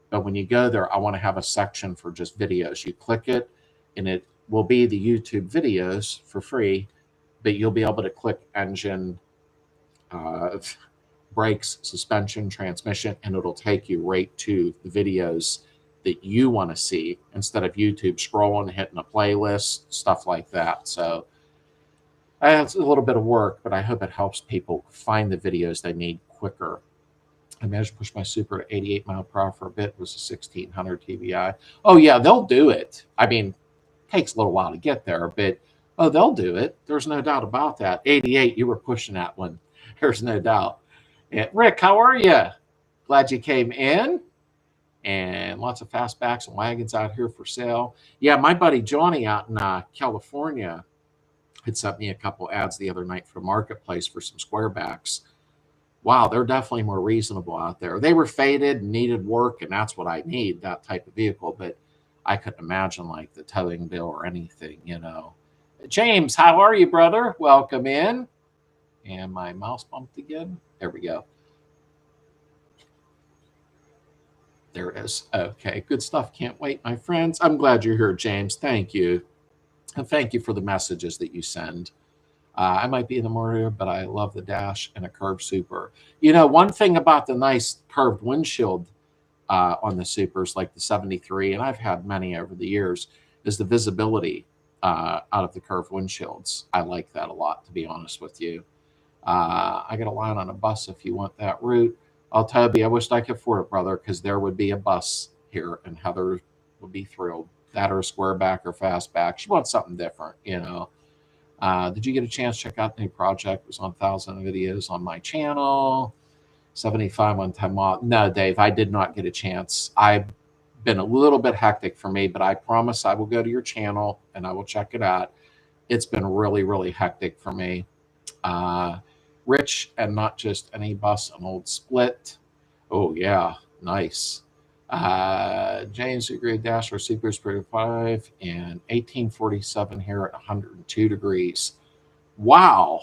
But when you go there, I want to have a section for just videos. You click it, and it will be the YouTube videos for free, but you'll be able to click engine, brakes, suspension, transmission, and it'll take you right to the videos that you want to see instead of YouTube scrolling, hitting a playlist, stuff like that. So it's a little bit of work, but I hope it helps people find the videos they need quicker. I managed to push my Super to 88 mile per hour for a bit. It was a 1600 TBI. Oh, yeah, they'll do it. I mean, it takes a little while to get there, but, oh, they'll do it. There's no doubt about that. 88, you were pushing that one. There's no doubt. And Rick, how are you? Glad you came in. And lots of fastbacks and wagons out here for sale. Yeah, my buddy Johnny out in California had sent me a couple ads the other night for Marketplace for some squarebacks. Wow, they're definitely more reasonable out there. They were faded and needed work, and that's what I need, that type of vehicle. But I couldn't imagine like the towing bill or anything, you know. James, how are you, brother? Welcome in. And my mouse bumped again. There we go. There it is. Okay, good stuff. Can't wait, my friends. I'm glad you're here, James. Thank you. And thank you for the messages that you send. I might be in the morning, but I love the dash and a curved Super. You know, one thing about the nice curved windshield on the Supers, like the 73, and I've had many over the years, is the visibility out of the curved windshields. I like that a lot, to be honest with you. I got a line on a bus if you want that route. Oh, Toby, I wished I could afford it, brother, because there would be a bus here, and Heather would be thrilled. That or a squareback or fastback. She wants something different, you know. Did you get a chance to check out the new project? It was on 1,000 videos on my channel. 75 on time off. No, Dave, I did not get a chance. I've been a little bit hectic for me, but I promise I will go to your channel and I will check it out. It's been really, really hectic for me. Rich and not just any bus, an old split. Oh, yeah, nice. James degree dash or Super Spirit 5 and 1847 here at 102 degrees. Wow.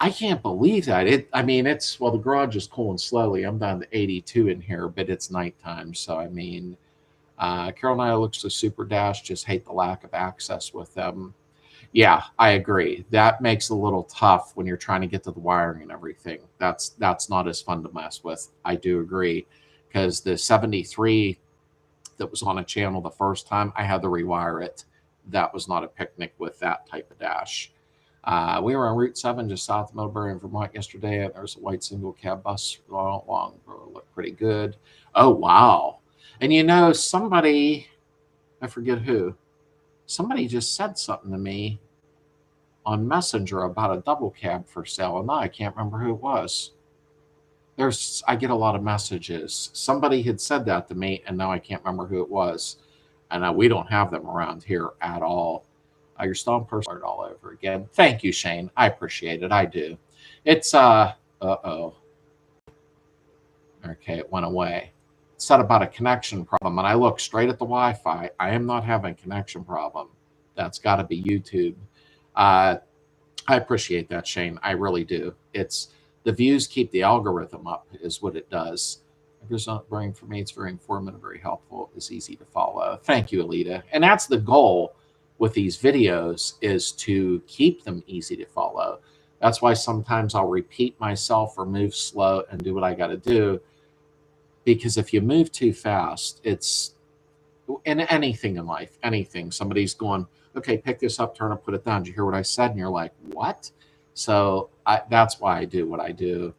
I can't believe that. I mean, well, the garage is cooling slowly. I'm down to 82 in here, but it's nighttime. So, I mean, Carolina looks to Super Dash, just hate the lack of access with them. Yeah, I agree. That makes it a little tough when you're trying to get to the wiring and everything. That's not as fun to mess with. I do agree. Because the 73 that was on a channel the first time, I had to rewire it. That was not a picnic with that type of dash. We were on Route 7 just south of Middlebury in Vermont yesterday. And there's a white single cab bus long, looked pretty good. Oh, wow. And you know, somebody, I forget who, somebody just said something to me on Messenger about a double cab for sale. And now I can't remember who it was. I get a lot of messages. Somebody had said that to me, and now I can't remember who it was. And we don't have them around here at all. You're still in person all over again. Thank you, Shane. I appreciate it. I do. It's, uh-oh. Okay, it went away. said about a connection problem, and I look straight at the Wi-Fi. I am not having a connection problem. That's got to be YouTube. I appreciate that, Shane. I really do. It's the views keep the algorithm up, is what it does. If it's not boring for me, it's very informative, very helpful. It's easy to follow. Thank you, Alita. And that's the goal with these videos, is to keep them easy to follow. That's why sometimes I'll repeat myself or move slow and do what I got to do. Because if you move too fast, it's in anything in life, anything. Somebody's going, okay, pick this up, turn it, put it down. Did you hear what I said? And you're like, what? So that's why I do what I do.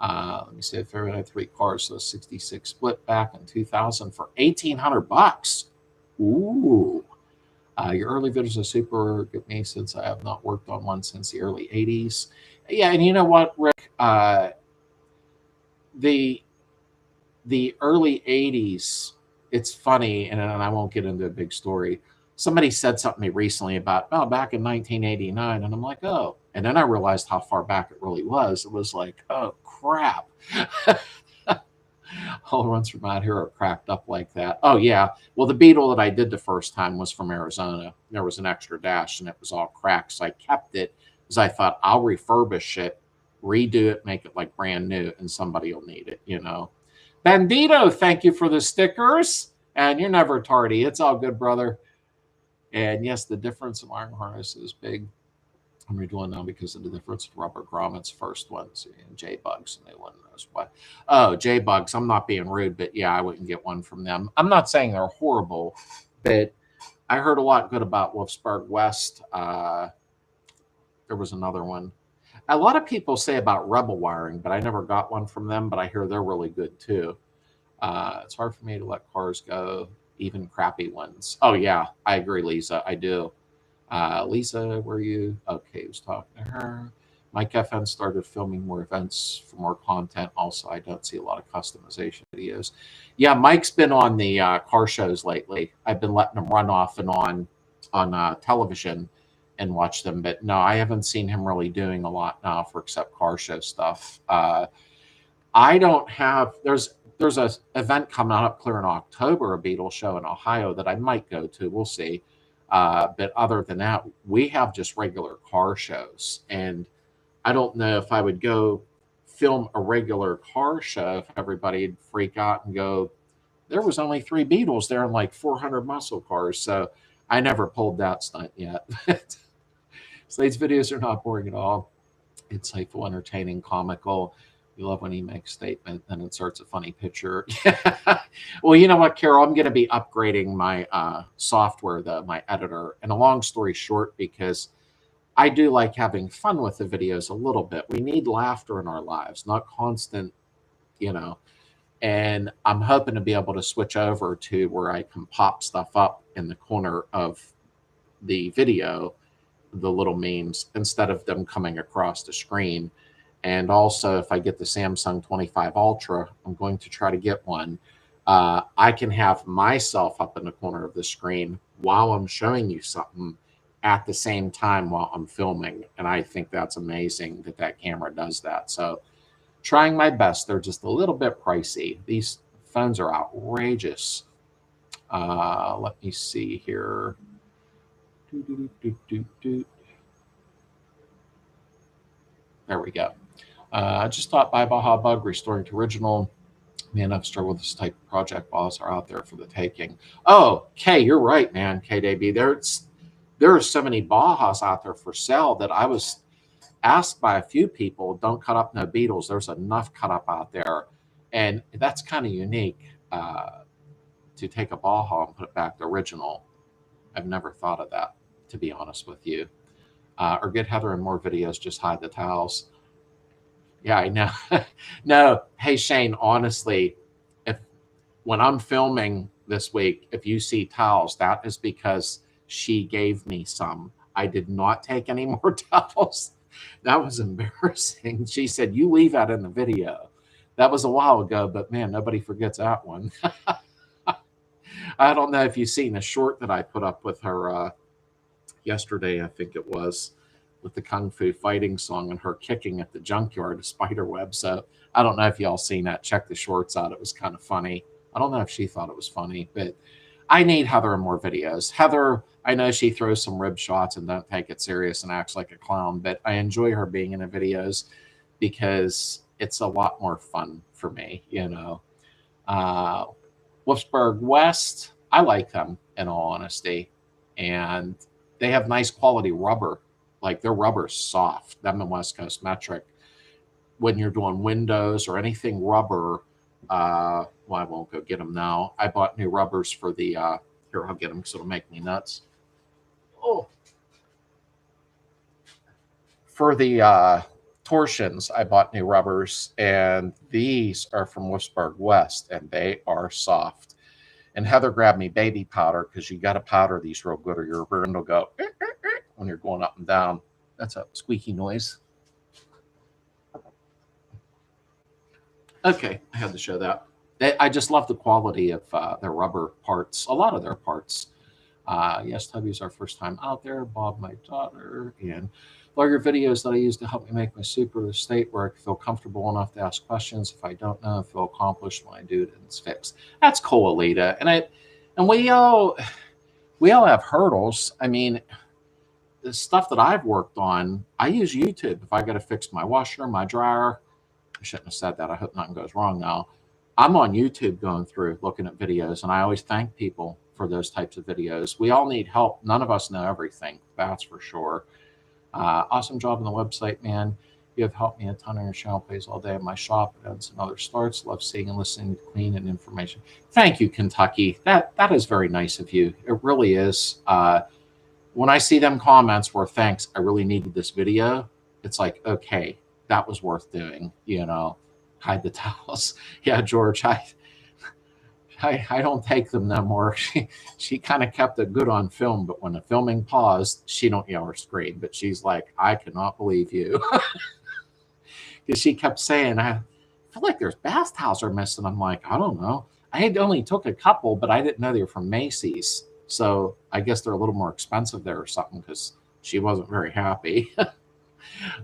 Let me see. If I had 3 cars, so 66 split back in 2000 for $1,800. Ooh. Your early videos are super good me since I have not worked on one since the early 80s. Yeah, and you know what, Rick? The early 80s, it's funny, and I won't get into a big story. Somebody said something to me recently about, oh, back in 1989, and I'm like, oh. And then I realized how far back it really was. It was like, oh, crap. All the ones from out here are cracked up like that. Oh, yeah. Well, the Beetle that I did the first time was from Arizona. There was an extra dash, and it was all cracked. So I kept it because I thought I'll refurbish it, redo it, make it like brand new, and somebody will need it, you know. Bandito, thank you for the stickers. And you're never tardy. It's all good, brother. And yes, the difference in wiring harness is big. I'm redoing now because of the difference in rubber grommets, first ones, and J-Bugs, and they wouldn't know what. Oh, J-Bugs, I'm not being rude, but yeah, I wouldn't get one from them. I'm not saying they're horrible, but I heard a lot good about Wolfsburg West. There was another one. A lot of people say about Rebel wiring, but I never got one from them, but I hear they're really good too. It's hard for me to let cars go, even crappy ones. Oh, yeah, I agree, Lisa. I do. Lisa, were you? Okay, I was talking to her. Mike FN started filming more events for more content. Also, I don't see a lot of customization videos. Yeah, Mike's been on the car shows lately. I've been letting him run off and on television and watch them. But no, I haven't seen him really doing a lot now for except car show stuff. I don't have, there's a event coming up clear in October, a Beetle show in Ohio that I might go to. We'll see. But other than that, we have just regular car shows. And I don't know if I would go film a regular car show if everybody'd freak out and go, there was only 3 Beetles there and like 400 muscle cars. So I never pulled that stunt yet. Slades videos are not boring at all. Insightful, entertaining, comical. You love when he makes a statement and inserts a funny picture. Well, you know what, Carol? I'm going to be upgrading my software, my editor. And a long story short, because I do like having fun with the videos a little bit. We need laughter in our lives, not constant, you know. And I'm hoping to be able to switch over to where I can pop stuff up in the corner of the video, the little memes, instead of them coming across the screen. And also, if I get the Samsung 25 Ultra, I'm going to try to get one. I can have myself up in the corner of the screen while I'm showing you something at the same time while I'm filming. And I think that's amazing that that camera does that. So trying my best. They're just a little bit pricey. These phones are outrageous. Let me see here. There we go. I just thought by Baja Bug restoring to original. Man, I've struggled with this type of project. Balls are out there for the taking. Oh, Kay, you're right, man. KDB, there are so many Bajas out there for sale that I was asked by a few people, don't cut up no Beetles. There's enough cut up out there. And that's kind of unique to take a Baja and put it back to original. I've never thought of that, to be honest with you. Or get Heather in more videos, just hide the towels. Yeah, I know. No, hey, Shane, honestly, when I'm filming this week, if you see towels, that is because she gave me some. I did not take any more towels. That was embarrassing. She said, you leave that in the video. That was a while ago, but man, nobody forgets that one. I don't know if you've seen the short that I put up with her yesterday, I think it was, with the Kung Fu fighting song and her kicking at the junkyard, a spider web. So I don't know if y'all seen that. Check the shorts out. It was kind of funny. I don't know if she thought it was funny, but I need Heather in more videos. Heather, I know she throws some rib shots and don't take it serious and acts like a clown, but I enjoy her being in the videos because it's a lot more fun for me, you know. Wolfsburg West, I like them in all honesty. And they have nice quality rubber. Like their rubber's soft. Them and West Coast Metric. When you're doing windows or anything rubber, well, I won't go get them now. I bought new rubbers for the, here, I'll get them because it'll make me nuts. Oh. For the torsions, I bought new rubbers, and these are from Wolfsburg West, and they are soft. And Heather grabbed me baby powder because you got to powder these real good, or your burn will go when you're going up and down. That's a squeaky noise. Okay, I had to show that. I just love the quality of their rubber parts, a lot of their parts. Yes, Tubby's our first time out there. Bob, my daughter, and all your videos that I use to help me make my super state where I feel comfortable enough to ask questions. If I don't know, I feel accomplished when I do it and it's fixed. That's cool, Alita. And we all have hurdles. I mean, the stuff that I've worked on, I use YouTube. If I got to fix my washer, my dryer, I shouldn't have said that. I hope nothing goes wrong now. I'm on YouTube going through, looking at videos, and I always thank people for those types of videos. We all need help. None of us know everything. That's for sure. Awesome job on the website, man. You have helped me a ton on your channel. Plays all day at my shop, events and other starts. Love seeing and listening to clean and information. Thank you, Kentucky. That is very nice of you. It really is. When I see them comments where thanks, I really needed this video, it's like, okay, that was worth doing, you know. Hide the towels. Yeah, George, I don't take them no more. She kind of kept it good on film, but when the filming paused, she don't yell or scream, but she's like, I cannot believe you. Because she kept saying, I feel like there's bath towels are missing. I'm like, I don't know. I had only took a couple, but I didn't know they were from Macy's. So I guess they're a little more expensive there or something because she wasn't very happy.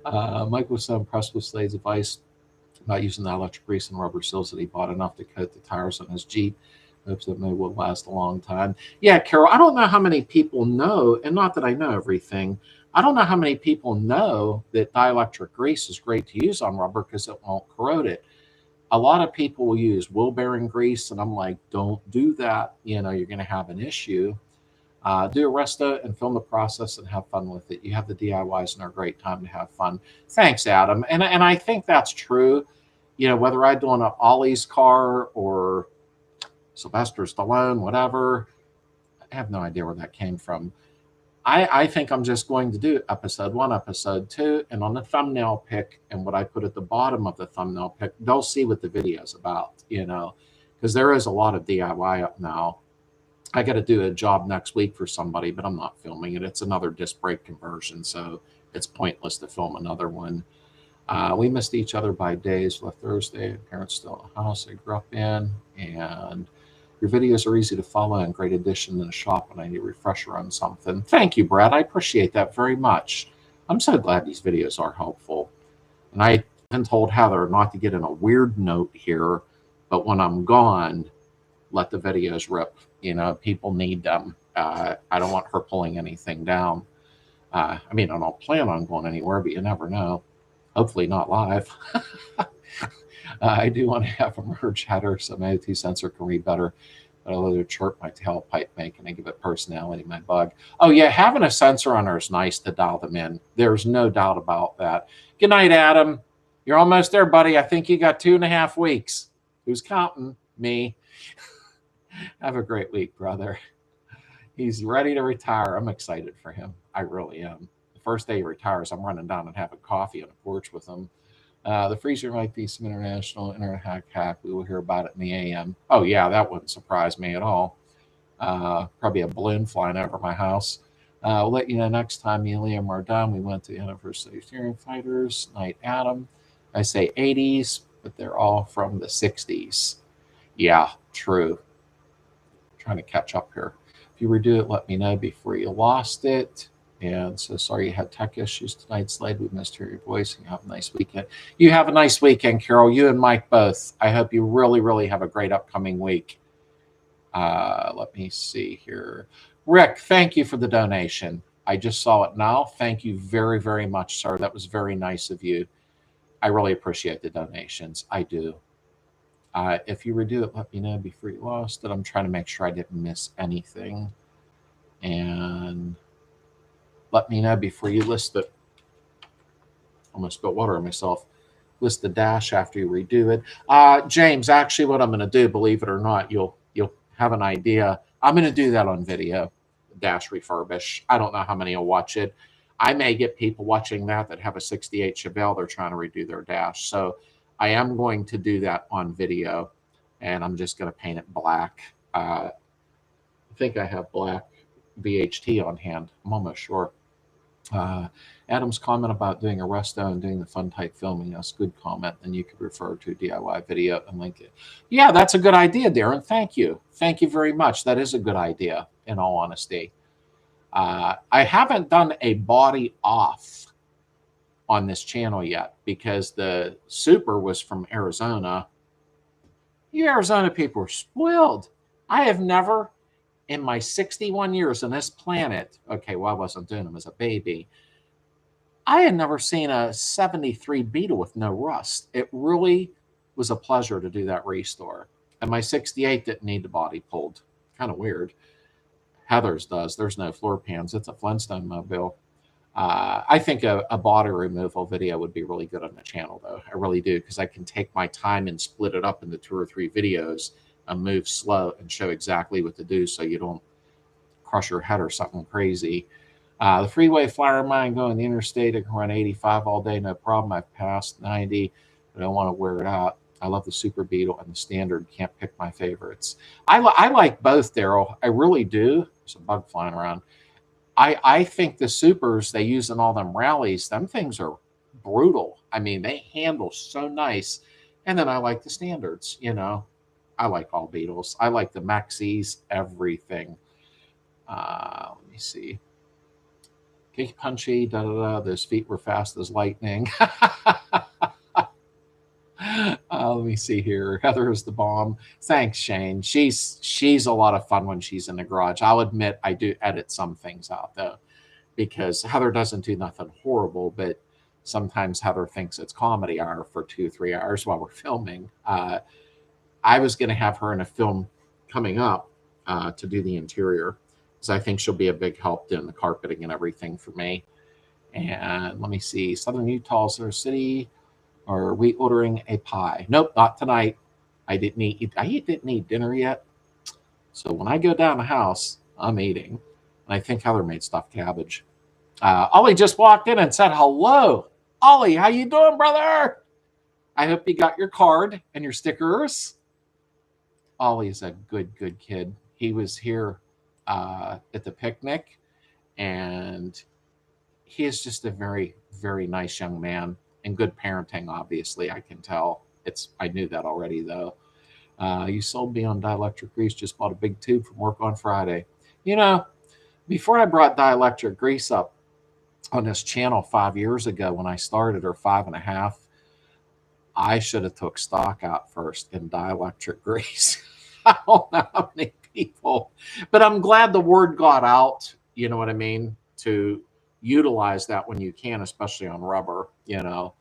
Mike was so impressed with Slade's advice about using the electric grease and rubber seals that he bought enough to coat the tires on his Jeep. Hopes that maybe will last a long time. Yeah, Carol, I don't know how many people know, and not that I know everything, I don't know how many people know that dielectric grease is great to use on rubber because it won't corrode it. A lot of people will use wheel bearing grease, and I'm like, don't do that. You know, you're going to have an issue. Do a resto and film the process and have fun with it. You have the DIYs and they're a great time to have fun. Thanks, Adam. And I think that's true. You know, whether I'm doing an Ollie's car or Sylvester Stallone, whatever, I have no idea where that came from. I think I'm just going to do episode 1, episode 2, and on the thumbnail pic and what I put at the bottom of the thumbnail pic, they'll see what the video is about, you know, because there is a lot of DIY up now. I got to do a job next week for somebody, but I'm not filming it. It's another disc brake conversion, so it's pointless to film another one. We missed each other by days. Left Thursday. Parents still in the house I grew up in, and your videos are easy to follow and great addition to the shop when I need a refresher on something. Thank you, Brad. I appreciate that very much. I'm so glad these videos are helpful. And I've been told Heather not to get in a weird note here, but when I'm gone, let the videos rip. You know, people need them. I don't want her pulling anything down. I mean, I don't plan on going anywhere, but you never know. Hopefully not live. I do want to have a merge header so my OT sensor can read better. But I'll let it chirp my tailpipe making and give it personality, my bug. Oh, yeah, having a sensor on there is nice to dial them in. There's no doubt about that. Good night, Adam. You're almost there, buddy. I think you got 2.5 weeks. Who's counting? Me. Have a great week, brother. He's ready to retire. I'm excited for him. I really am. The first day he retires, I'm running down and having coffee on the porch with him. The freezer might be some international internet hack. We will hear about it in the AM. Oh, yeah, that wouldn't surprise me at all. Probably a balloon flying over my house. We'll let you know next time me and Liam are done. We went to University of Steering Fighters. Night, Adam. I say 80s, but they're all from the 60s. Yeah, true. Trying to catch up here. If you redo it, let me know before you lost it. And so sorry you had tech issues tonight, Slade. We missed hearing your voice. And you have a nice weekend. You have a nice weekend, Carol. You and Mike both. I hope you really, really have a great upcoming week. Let me see here. Rick, thank you for the donation. I just saw it now. Thank you very, very much, sir. That was very nice of you. I really appreciate the donations. I do. If you redo it, let me know before you lost it. I'm trying to make sure I didn't miss anything. And let me know before you list it. Almost spilled water on myself. List the dash after you redo it. James, actually what I'm going to do, believe it or not, you'll have an idea. I'm going to do that on video, dash refurbish. I don't know how many will watch it. I may get people watching that have a 68 Chevelle. They're trying to redo their dash. So I am going to do that on video, and I'm just going to paint it black. I think I have black VHT on hand. I'm almost sure. Adam's comment about doing a resto and doing the fun type filming, that's a good comment. And you could refer to DIY video and link it. Yeah, that's a good idea, Darren. Thank you. Thank you very much. That is a good idea, in all honesty. I haven't done a body off on this channel yet because the Super was from Arizona. You Arizona people are spoiled. I have never, in my 61 years on this planet, okay, well, I wasn't doing them as a baby, I had never seen a 73 Beetle with no rust. It really was a pleasure to do that restore. And my 68 didn't need the body pulled. Kind of weird. Heather's does. There's no floor pans. It's a Flintstone mobile. I think a body removal video would be really good on the channel, though. I really do, because I can take my time and split it up into 2 or 3 videos and move slow and show exactly what to do so you don't crush your head or something crazy. The freeway flyer mine going the interstate, I can run 85 all day, no problem. I've passed 90. I don't want to wear it out. I love the Super Beetle and the Standard. Can't pick my favorites. I like both, Daryl. I really do. There's a bug flying around. I think the Supers they use in all them rallies, them things are brutal. I mean, they handle so nice. And then I like the Standards, you know. I like all Beetles. I like the Maxis, everything. Let me see. Kick punchy, da da da. Those feet were fast as lightning. Let me see here. Heather is the bomb. Thanks, Shane. She's a lot of fun when she's in the garage. I'll admit I do edit some things out though, because Heather doesn't do nothing horrible, but sometimes Heather thinks it's comedy hour for 2-3 hours while we're filming. I was going to have her in a film coming up to do the interior, because I think she'll be a big help doing the carpeting and everything for me. And let me see. Southern Utah is our city. Or are we ordering a pie? Nope, not tonight. I didn't eat dinner yet. So when I go down the house, I'm eating. And I think Heather made stuffed cabbage. Ollie just walked in and said hello. Ollie, how you doing, brother? I hope you got your card and your stickers. Ollie's a good kid. He was here at the picnic, and he is just a very, very nice young man. And good parenting, obviously, I can tell. I knew that already, though. You sold me on dielectric grease. Just bought a big tube from work on Friday. You know, before I brought dielectric grease up on this channel 5 years ago when I started, or 5.5, I should have took stock out first in dielectric grease. I don't know how many people, but I'm glad the word got out, you know what I mean, to utilize that when you can, especially on rubber, you know.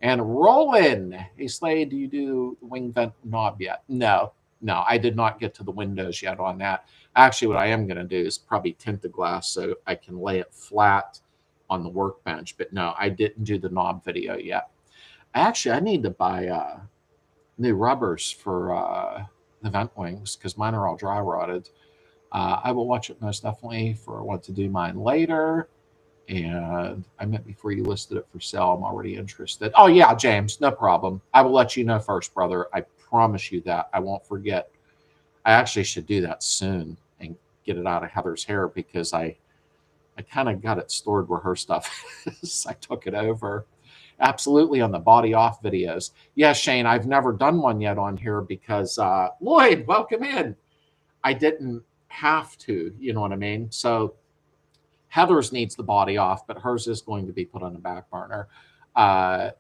And Roland, hey Slade, do you do the wing vent knob yet? No, I did not get to the windows yet on that. Actually, what I am going to do is probably tint the glass so I can lay it flat on the workbench. But no, I didn't do the knob video yet. Actually, I need to buy new rubbers for the vent wings, because mine are all dry rotted. I will watch it most definitely for what to do mine later. And I meant before you listed it for sale, I'm already interested. Oh, yeah, James, no problem. I will let you know first, brother. I promise you that. I won't forget. I actually should do that soon and get it out of Heather's hair, because I kind of got it stored where her stuff is. I took it over. Absolutely, on the body off videos. Yeah, Shane, I've never done one yet on here because, Lloyd, welcome in. I didn't have to, you know what I mean? So Heather's needs the body off, but hers is going to be put on the back burner. I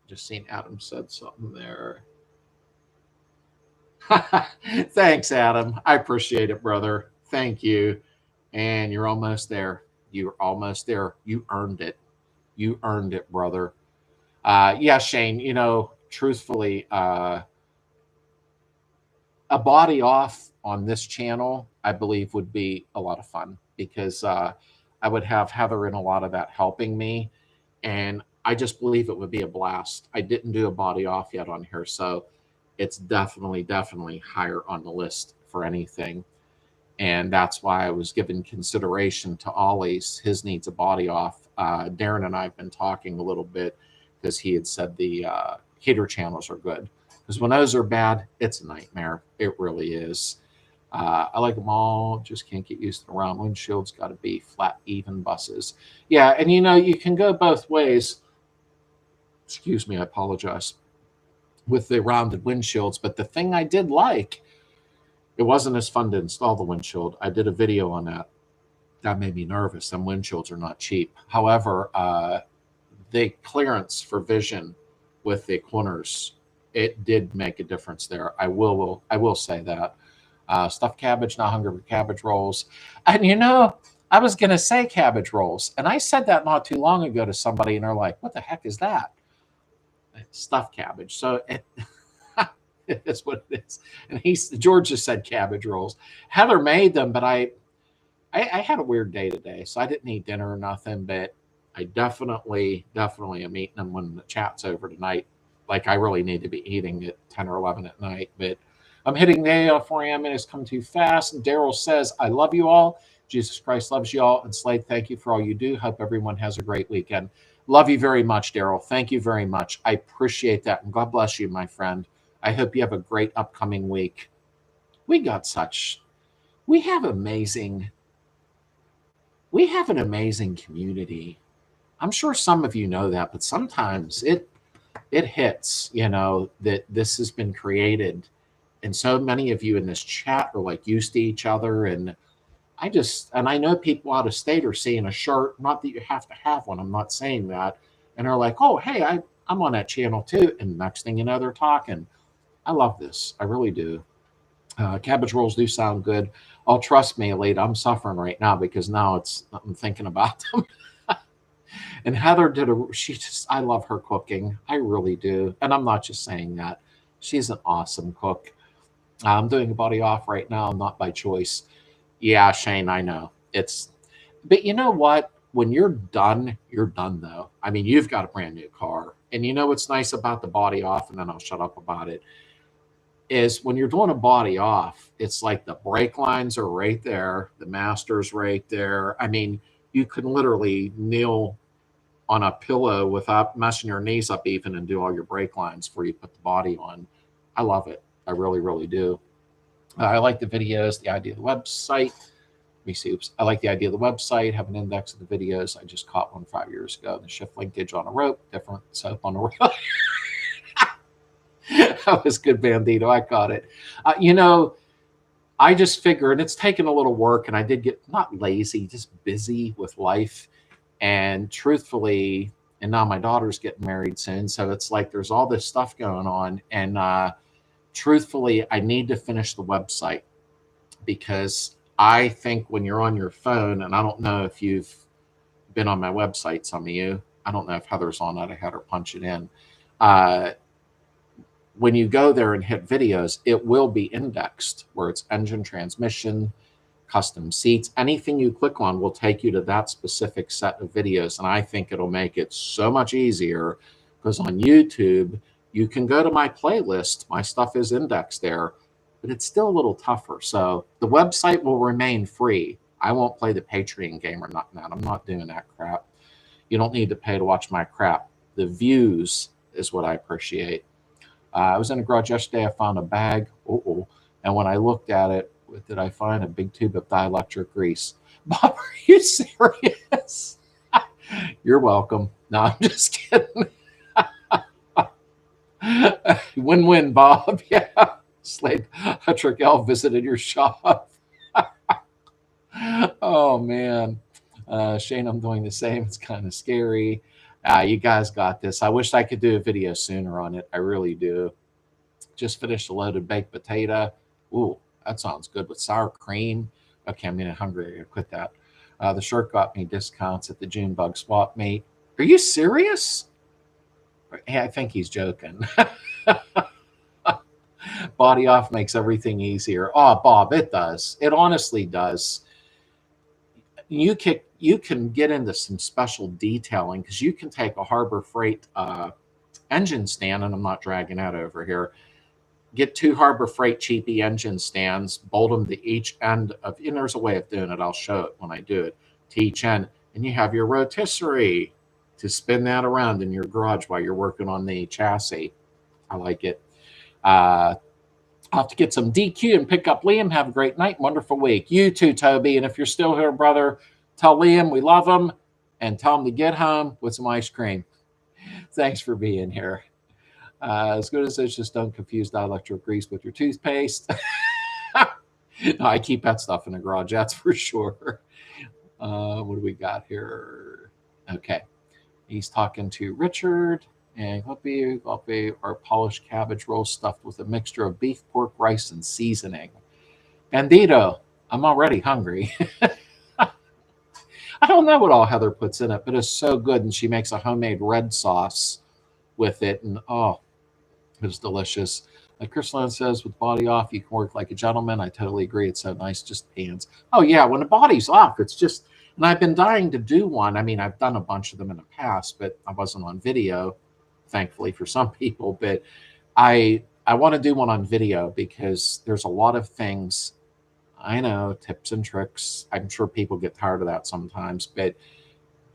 just seen Adam said something there. Thanks, Adam. I appreciate it, brother. Thank you. And you're almost there. You're almost there. You earned it. You earned it, brother. Yeah, Shane, truthfully, a body off on this channel, I believe, would be a lot of fun because I would have Heather in a lot of that helping me. And I just believe it would be a blast. I didn't do a body off yet on here, so it's definitely higher on the list for anything. And that's why I was giving consideration to Ollie's. His needs a body off. Darren and I have been talking a little bit because he had said the heater channels are good. Because when those are bad, it's a nightmare. It really is. I like them all. Just can't get used to the round windshields. Got to be flat, even buses. Yeah, and you can go both ways. Excuse me, I apologize. With the rounded windshields, but the thing I did like, it wasn't as fun to install the windshield. I did a video on that. That made me nervous. Some windshields are not cheap. However, the clearance for vision with the corners, it did make a difference there. I will say that. Stuffed cabbage, not hungry for cabbage rolls. And I was going to say cabbage rolls. And I said that not too long ago to somebody, and they're like, what the heck is that? Stuffed cabbage. So it is what it is. And George just said cabbage rolls. Heather made them, but I had a weird day today, so I didn't eat dinner or nothing, but I definitely am eating them when the chat's over tonight. Like I really need to be eating at 10 or 11 at night, but I'm hitting the 4 a.m. and it's come too fast. And Daryl says, I love you all. Jesus Christ loves you all. And Slade, thank you for all you do. Hope everyone has a great weekend. Love you very much, Daryl. Thank you very much. I appreciate that. And God bless you, my friend. I hope you have a great upcoming week. We have an amazing community. I'm sure some of you know that, but sometimes it hits, that this has been created. And so many of you in this chat are like used to each other. And I know people out of state are seeing a shirt, not that you have to have one. I'm not saying that. And they're like, oh, hey, I'm on that channel too. And next thing you know, they're talking. I love this. I really do. Cabbage rolls do sound good. Oh, trust me, Alita, I'm suffering right now because now I'm thinking about them. And Heather I love her cooking. I really do. And I'm not just saying that. She's an awesome cook. I'm doing a body off right now, not by choice. Yeah, Shane, I know. But you know what? When you're done though. I mean, you've got a brand new car. And you know what's nice about the body off, and then I'll shut up about it, is when you're doing a body off, it's like the brake lines are right there. The master's right there. I mean, you can literally kneel on a pillow without messing your knees up even and do all your brake lines before you put the body on. I love it. I really, really do. I like the videos, the idea of the website. Let me see. Oops. I like the idea of the website, have an index of the videos. I just caught one 5 years ago. The shift linkage on a rope, different soap on a rope. That was good, Bandito. I caught it. I just figured it's taken a little work, and I did get not lazy, just busy with life. And truthfully, and now my daughter's getting married soon. So it's like there's all this stuff going on. And truthfully, I need to finish the website because I think when you're on your phone, and I don't know if you've been on my website, some of you, I don't know if Heather's on that. I had her punch it in. When you go there and hit videos, it will be indexed where it's engine, transmission, custom seats. Anything you click on will take you to that specific set of videos. And I think it'll make it so much easier because on YouTube, you can go to my playlist. My stuff is indexed there, but it's still a little tougher. So the website will remain free. I won't play the Patreon game or nothing. I'm not doing that crap. You don't need to pay to watch my crap. The views is what I appreciate. I was in a garage yesterday. I found a bag. And when I looked at it, did I find a big tube of dielectric grease? Bob, are you serious? You're welcome. No, I'm just kidding. Win-win, Bob. Yeah. Slade Patrick L visited your shop. Oh, man. Shane, I'm doing the same. It's kind of scary. You guys got this. I wish I could do a video sooner on it. I really do. Just finished a loaded baked potato. Ooh, that sounds good with sour cream. Okay, I'm getting hungry. I gotta quit that. The shirt got me discounts at the June Bug Swap Meet. Are you serious? Hey, I think he's joking. Body off makes everything easier. Oh, Bob, it does. It honestly does. You can get into some special detailing because you can take a Harbor Freight engine stand, and I'm not dragging that over here. Get 2 Harbor Freight cheapy engine stands, bolt them to each end of, and there's a way of doing it. I'll show it when I do it, to each end. And you have your rotisserie to spin that around in your garage while you're working on the chassis. I like it. I'll have to get some DQ and pick up Liam. Have a great night. Wonderful week. You too, Toby. And if you're still here, brother, tell Liam we love him and tell him to get home with some ice cream. Thanks for being here. As good as it's, just don't confuse dielectric grease with your toothpaste. No, I keep that stuff in the garage, that's for sure. What do we got here? Okay. He's talking to Richard. And guppy or polished cabbage roll stuffed with a mixture of beef, pork, rice, and seasoning. Bandito, I'm already hungry. I don't know what all Heather puts in it, but it's so good. And she makes a homemade red sauce with it. And oh, it's delicious. Like Chris Lynn says, with body off, you can work like a gentleman. I totally agree. It's so nice, just hands. Oh, yeah, when the body's off, it's just, and I've been dying to do one. I mean, I've done a bunch of them in the past, but I wasn't on video, thankfully for some people. But I want to do one on video because there's a lot of things. I know, tips and tricks. I'm sure people get tired of that sometimes, but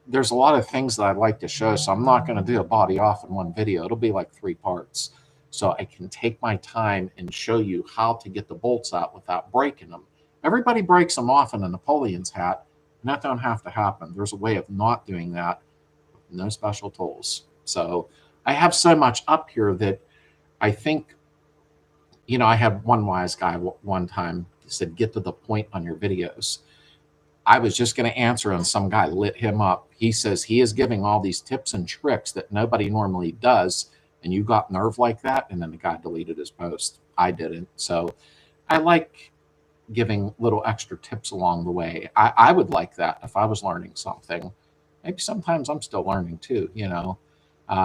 there's a lot of things that I'd like to show. So I'm not going to do a body off in one video. It'll be like 3 parts. So I can take my time and show you how to get the bolts out without breaking them. Everybody breaks them off in a Napoleon's hat, and that don't have to happen. There's a way of not doing that. No special tools. So I have so much up here that I think, you know, I had one wise guy one time said, get to the point on your videos. I was just going to answer, and some guy lit him up. He says he is giving all these tips and tricks that nobody normally does, and you got nerve like that, and then the guy deleted his post. I didn't. So I like giving little extra tips along the way. I would like that if I was learning something. Maybe sometimes I'm still learning too, you know.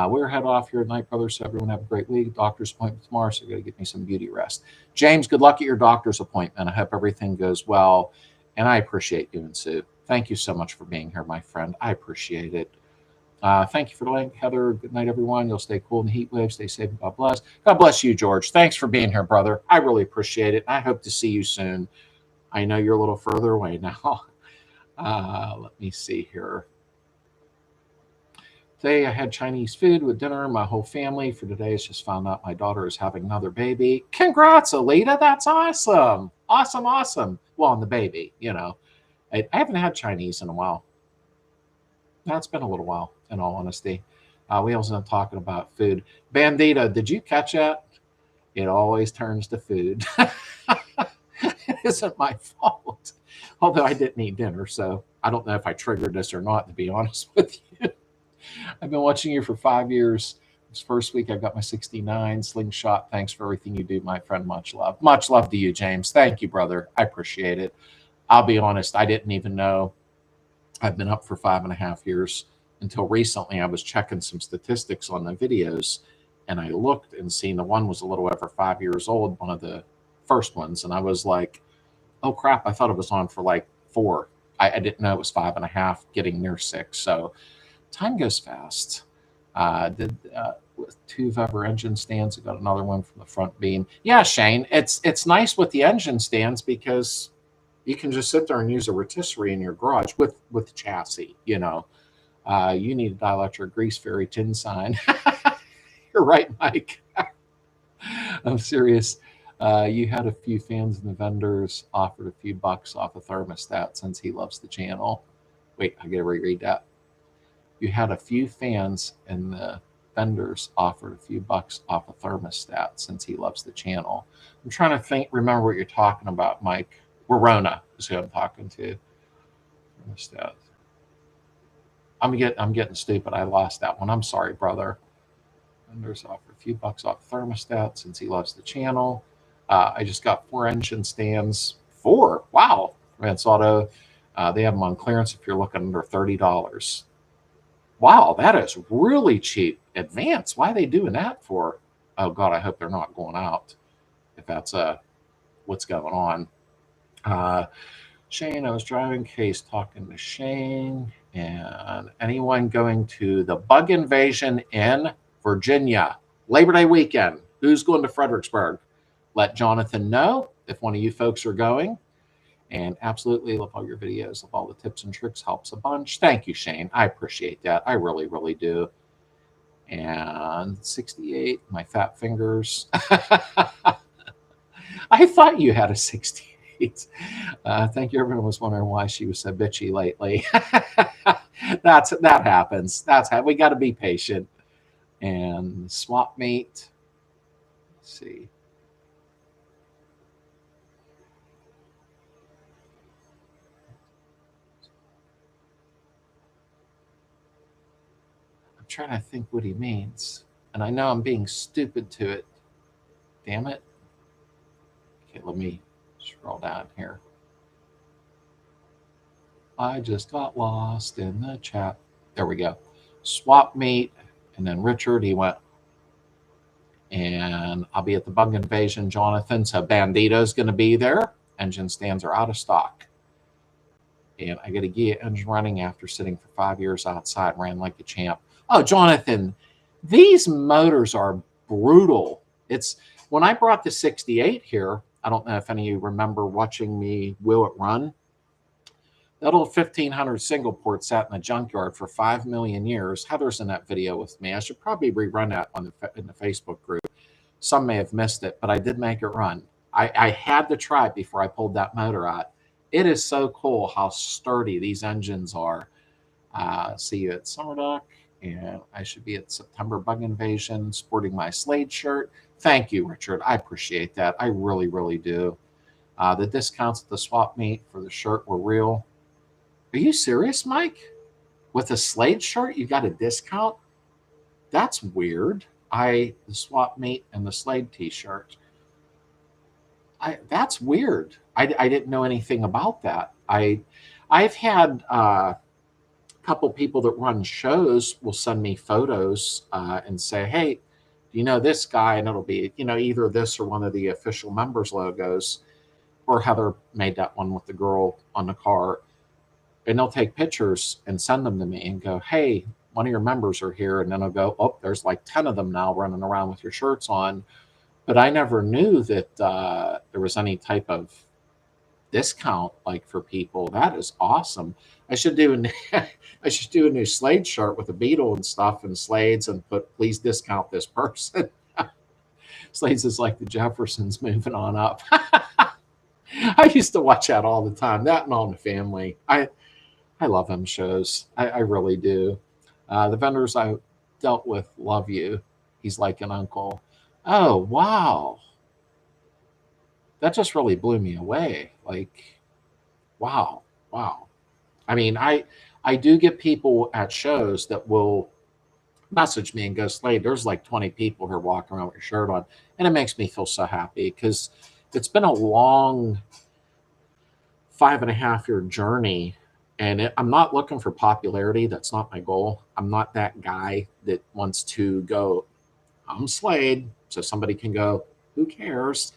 We're head off here tonight, brothers. So everyone have a great week. Doctor's appointment tomorrow, so you got to get me some beauty rest. James, good luck at your doctor's appointment. I hope everything goes well, and I appreciate you and Sue. Thank you so much for being here, my friend. I appreciate it. Thank you for the link, Heather. Good night, everyone. You'll stay cool in the heat wave. Stay safe and God bless. God bless you, George. Thanks for being here, brother. I really appreciate it. I hope to see you soon. I know you're a little further away now. Let me see here. Today I had Chinese food with dinner. My whole family for today has just found out my daughter is having another baby. Congrats, Alita. That's awesome. Awesome, awesome. Well, on the baby, you know. I haven't had Chinese in a while. That's been a little while, in all honesty. We also been talking about food. Bandito, did you catch that? It always turns to food. It isn't my fault. Although I didn't eat dinner, so I don't know if I triggered this or not, to be honest with you. I've been watching you for 5 years. This first week, I got my 69 slingshot. Thanks for everything you do, my friend. Much love. Much love to you, James. Thank you, brother. I appreciate it. I'll be honest, I didn't even know I've been up for 5.5 years until recently. I was checking some statistics on the videos, and I looked and seen the one was a little over 5 years old, one of the first ones, and I was like, oh crap, I thought it was on for like 4. I didn't know it was 5.5, getting near 6. So time goes fast. With 2 Weber engine stands, I got another one from the front beam. Yeah, Shane, it's nice with the engine stands because you can just sit there and use a rotisserie in your garage with the chassis, you know. You need a dielectric grease fairy tin sign. You're right, Mike. I'm serious. You had a few fans and the vendors offered a few bucks off a thermostat since he loves the channel. Wait, I gotta reread that. You had a few fans and the vendors offered a few bucks off a thermostat since he loves the channel. I'm trying to remember what you're talking about, Mike. Rona is who I'm talking to. Thermostat. I'm getting stupid. I lost that one. I'm sorry, brother. Vendors offer a few bucks off thermostat since he loves the channel. I just got 4 engine stands. 4? Wow. Vance Auto. They have them on clearance if you're looking under $30. Wow, that is really cheap. Advance. Why are they doing that for? Oh, God, I hope they're not going out if that's what's going on. Shane, I was driving case talking to Shane. And anyone going to the Bug Invasion in Virginia, Labor Day weekend? Who's going to Fredericksburg? Let Jonathan know if one of you folks are going. And absolutely love all your videos. Love all the tips and tricks. Helps a bunch. Thank you, Shane. I appreciate that. I really, really do. And 68, my fat fingers. I thought you had a 68. Thank you. Everyone was wondering why she was so bitchy lately. That happens. We got to be patient. And swap meet. Let's see. I'm trying to think what he means. And I know I'm being stupid to it. Damn it. Okay, let me scroll down here. I just got lost in the chat. There we go. Swap meet. And then Richard, he went, and I'll be at the Bug Invasion, Jonathan. So Bandito's going to be there. Engine stands are out of stock. And I get a Gia engine running after sitting for 5 years outside, ran like a champ. Oh, Jonathan, these motors are brutal. It's when I brought the 68 here, I don't know if any of you remember watching me wheel it run. That old 1500 single port sat in the junkyard for 5 million years. Heather's in that video with me. I should probably rerun that in the Facebook group. Some may have missed it, but I did make it run. I had to try it before I pulled that motor out. It is so cool how sturdy these engines are. See you at Summer Dock, and I should be at September Bug Invasion sporting my Slades shirt. Thank you, Richard. I appreciate that. I really, really do. The discounts at the swap meet for the shirt were real. Are you serious, Mike? With a Slade shirt, you got a discount? That's weird. The swap meet and the Slade t-shirt. That's weird. I didn't know anything about that. I've had a couple people that run shows will send me photos and say, hey, do you know this guy? And it'll be, either this or one of the official members logos, or Heather made that one with the girl on the car. And they'll take pictures and send them to me and go, hey, one of your members are here. And then I'll go, oh, there's like 10 of them now running around with your shirts on. But I never knew that there was any type of discount like for people. That is awesome. I should do a new Slade shirt with a Beetle and stuff and Slades and put, please discount this person. Slades is like the Jeffersons moving on up. I used to watch that all the time. That and All in the Family. I love them shows. I really do. The vendors I dealt with love you. He's like an uncle. Oh, wow. That just really blew me away. Like, wow. I mean, I do get people at shows that will message me and go, Slade, there's like 20 people here walking around with your shirt on. And it makes me feel so happy because it's been a long 5.5-year journey. And I'm not looking for popularity. That's not my goal. I'm not that guy that wants to go, I'm Slade, so somebody can go, who cares?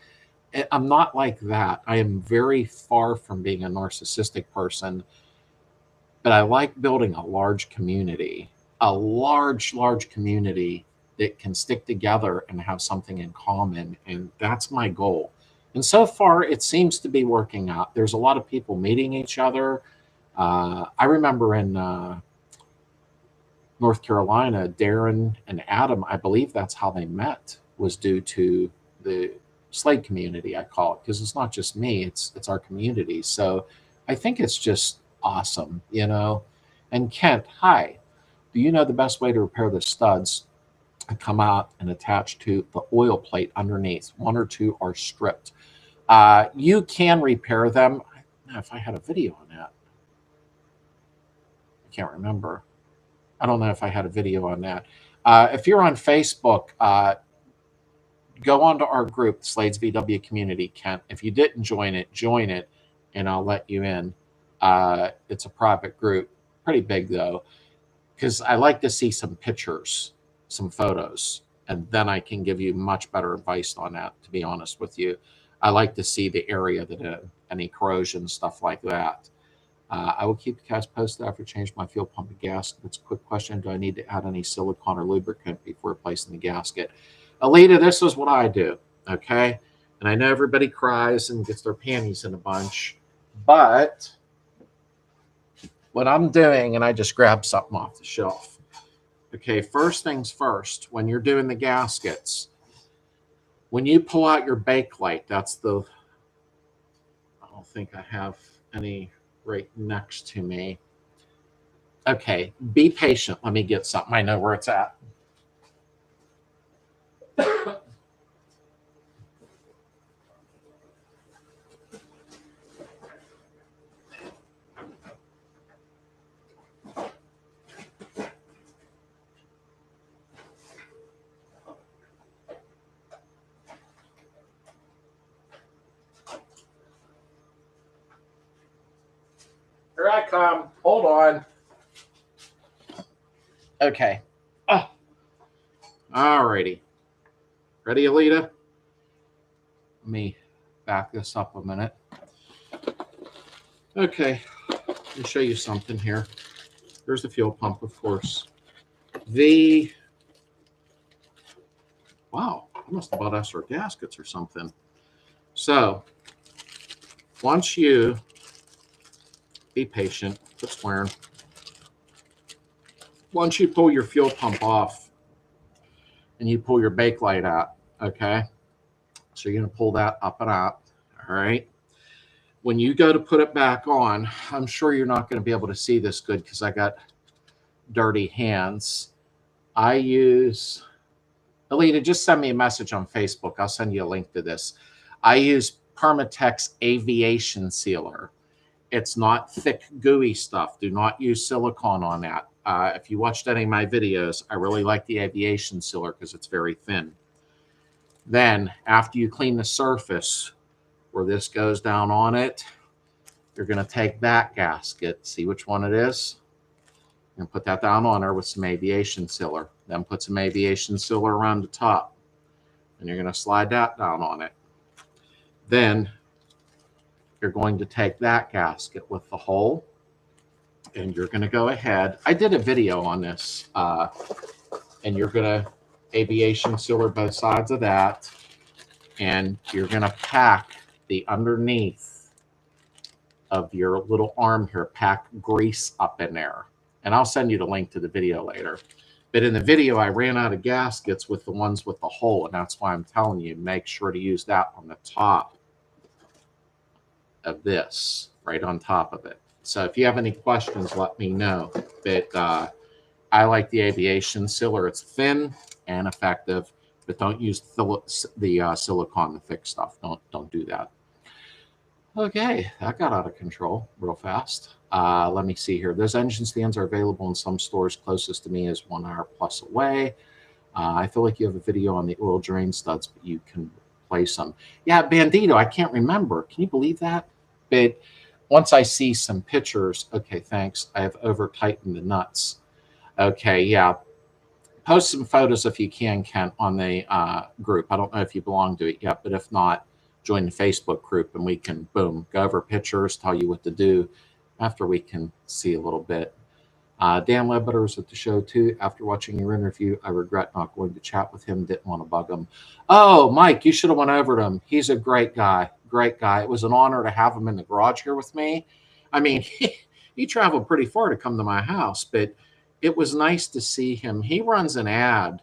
I'm not like that. I am very far from being a narcissistic person, but I like building a large community, a large community that can stick together and have something in common. And that's my goal. And so far, it seems to be working out. There's a lot of people meeting each other. I remember in North Carolina, Darren and Adam, I believe that's how they met, was due to the Slade community, I call it, because it's not just me, it's our community. So I think it's just awesome, And Kent, hi. Do you know the best way to repair the studs that come out and attach to the oil plate underneath? 1 or 2 are stripped. You can repair them. I don't know if I had a video on that. I can't remember. I don't know if I had a video on that. If you're on Facebook, go on to our group, Slades VW Community, Kent. If you didn't join it, and I'll let you in. It's a private group, pretty big though, because I like to see some pictures, some photos, and then I can give you much better advice on that, to be honest with you. I like to see the area that any corrosion, stuff like that. I will keep you guys posted after I change my fuel pump and gaskets. Quick question, do I need to add any silicone or lubricant before replacing the gasket? Alita, this is what I do, okay? And I know everybody cries and gets their panties in a bunch, but what I'm doing, and I just grabbed something off the shelf. Okay, first things first, when you're doing the gaskets, when you pull out your bakelite, that's the, I don't think I have any right next to me. Okay, be patient. Let me get something. I know where it's at. Here I come. Hold on. Okay. Oh. All righty. Ready, Alita? Let me back this up a minute. Okay. Let me show you something here. Here's the fuel pump, of course. Wow, I must have bought us our gaskets or something. So, once you be patient, quit swearing. Once you pull your fuel pump off and you pull your bakelite out, okay? So you're going to pull that up and out, all right? When you go to put it back on, I'm sure you're not going to be able to see this good because I got dirty hands. I use, Alita, just send me a message on Facebook. I'll send you a link to this. I use Permatex Aviation Sealer. It's not thick, gooey stuff. Do not use silicone on that. If you watched any of my videos, I really like the Aviation Sealer because it's very thin. Then, after you clean the surface where this goes down on it, you're going to take that gasket, see which one it is, and put that down on there with some Aviation Sealer. Then put some Aviation Sealer around the top, and you're going to slide that down on it. Then you're going to take that gasket with the hole, and you're going to go ahead. I did a video on this, and you're going to Aviation Sealer both sides of that, and you're going to pack the underneath of your little arm here, pack grease up in there. And I'll send you the link to the video later. But in the video, I ran out of gaskets with the ones with the hole, and that's why I'm telling you, make sure to use that on the top of this, right on top of it. So if you have any questions, let me know. But I like the Aviation Sealer. It's thin and effective, but don't use the silicone, the thick stuff. Don't do that. Okay, that got out of control real fast. Let me see here. Those engine stands are available in some stores. Closest to me is 1 hour plus away. I feel like you have a video on the oil drain studs, but you can replace them. Yeah, Bandito, I can't remember. Can you believe that? But once I see some pictures, okay, thanks. I have over-tightened the nuts. Okay, yeah. Post some photos if you can, Kent, on the group. I don't know if you belong to it yet, but if not, join the Facebook group and we can, boom, go over pictures, tell you what to do after we can see a little bit. Dan Ledbetter was at the show too. After watching your interview, I regret not going to chat with him. Didn't want to bug him. Oh, Mike, you should have went over to him. He's a great guy. Great guy. It was an honor to have him in the garage here with me. I mean, he traveled pretty far to come to my house, but it was nice to see him. He runs an ad.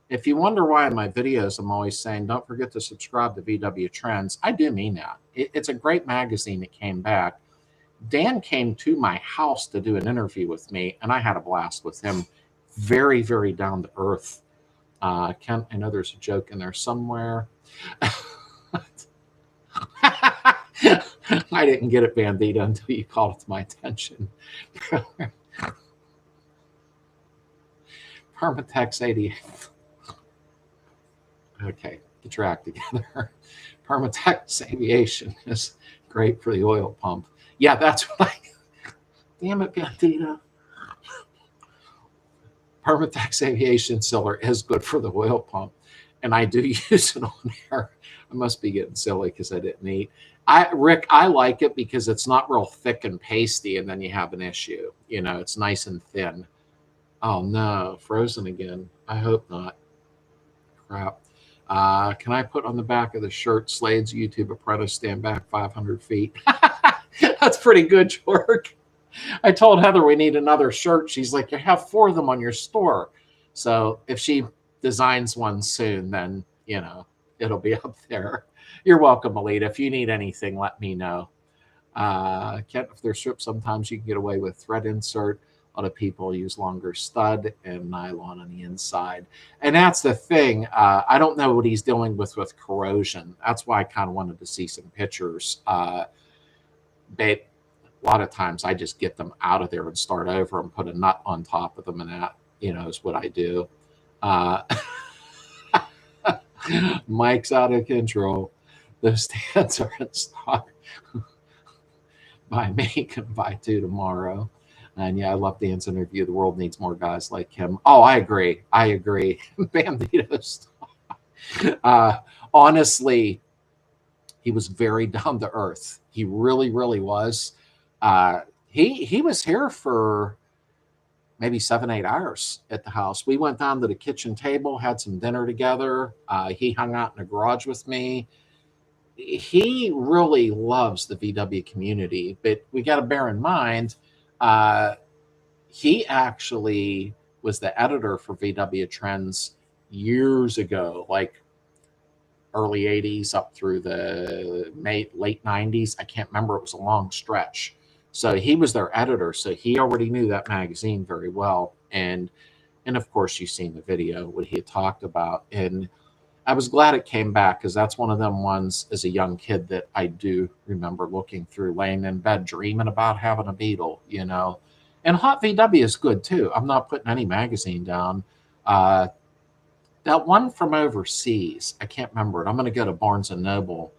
If you wonder why in my videos I'm always saying, don't forget to subscribe to VW Trends, I do mean that. It's a great magazine that came back. Dan came to my house to do an interview with me, and I had a blast with him. Very, very down to earth. Kent, I know there's a joke in there somewhere. I didn't get it, Bandita, until you called it to my attention. Permatex 88. Okay, get your act together. Permatex Aviation is great for the oil pump. Yeah, that's what I. Damn it, Bandito. Permatex Aviation Sealer is good for the oil pump, and I do use it on there. I must be getting silly because I didn't eat. Rick, I like it because it's not real thick and pasty, and then you have an issue. You know, it's nice and thin. Oh no, frozen again. I hope not. Crap. Can I put on the back of the shirt, Slades YouTube apprentice, stand back 500 feet? That's pretty good, George. I told Heather we need another shirt. She's like, you have 4 of them on your store. So if she designs one soon, then, you know, it'll be up there. You're welcome, Alita. If you need anything, let me know. Kent, if they're stripped, sometimes you can get away with thread insert. A lot of people use longer stud and nylon on the inside. And that's the thing. I don't know what he's dealing with corrosion. That's why I kind of wanted to see some pictures. But a lot of times I just get them out of there and start over and put a nut on top of them, and that, you know, is what I do. Mike's out of control. Those stands are in stock. Buy me, can buy 2 tomorrow. And yeah, I love Dan's interview. The world needs more guys like him. Oh, I agree. I agree. Banditos. Honestly, he was very down to earth. He really, really was. He was here for maybe 7-8 hours at the house. We went down to the kitchen table, had some dinner together. He hung out in the garage with me. He really loves the VW community, but we got to bear in mind, he actually was the editor for VW Trends years ago, like early 80s up through the late 90s. I can't remember. It was a long stretch. So he was their editor. So he already knew that magazine very well. And of course, you've seen the video, what he had talked about. And I was glad it came back, because that's one of them ones as a young kid that I do remember looking through, laying in bed, dreaming about having a Beetle, you know. And Hot VW is good too. I'm not putting any magazine down. That one from overseas, I can't remember it. I'm going to go to Barnes & Noble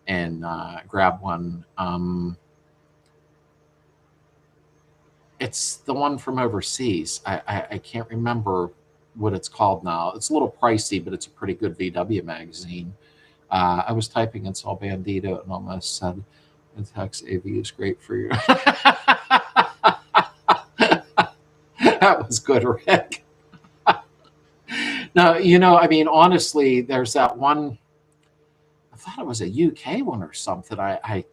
and grab one. It's the one from overseas. I can't remember what it's called now. It's a little pricey, but it's a pretty good VW magazine. I was typing and saw Bandito and almost said, Tex AV is great for you. That was good, Rick. No, you know, I mean, honestly, there's that one, I thought it was a UK one or something. I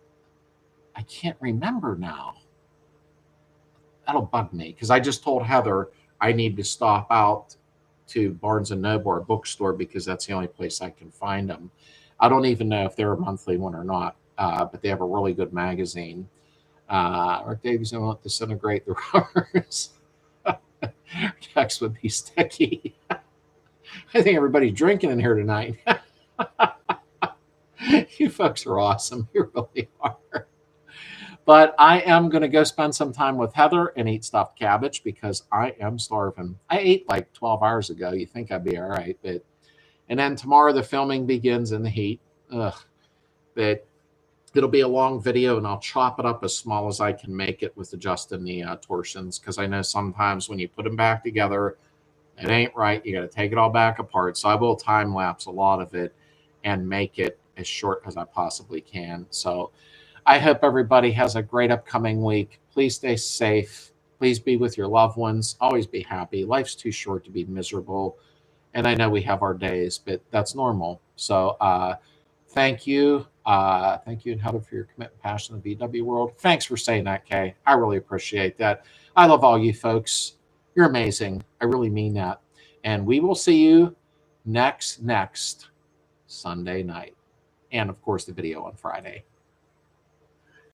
can't remember now. That'll bug me, because I just told Heather I need to stop out to Barnes & Noble or a bookstore, because that's the only place I can find them. I don't even know if they're a monthly one or not, but they have a really good magazine. Rick Davies, I won't disintegrate the rubbers. Text would be sticky. I think everybody's drinking in here tonight. You folks are awesome. You really are. But I am going to go spend some time with Heather and eat stuffed cabbage, because I am starving. I ate like 12 hours ago. You think I'd be all right. And then tomorrow the filming begins in the heat. Ugh. But it'll be a long video, and I'll chop it up as small as I can make it with adjusting the torsions, because I know sometimes when you put them back together, it ain't right. You got to take it all back apart. So I will time lapse a lot of it and make it as short as I possibly can. So I hope everybody has a great upcoming week. Please stay safe. Please be with your loved ones. Always be happy. Life's too short to be miserable. And I know we have our days, but that's normal. So thank you. Thank you, and Heather, for your commitment and passion in the VW world. Thanks for saying that, Kay. I really appreciate that. I love all you folks. You're amazing. I really mean that. And we will see you next Sunday night. And, of course, the video on Friday.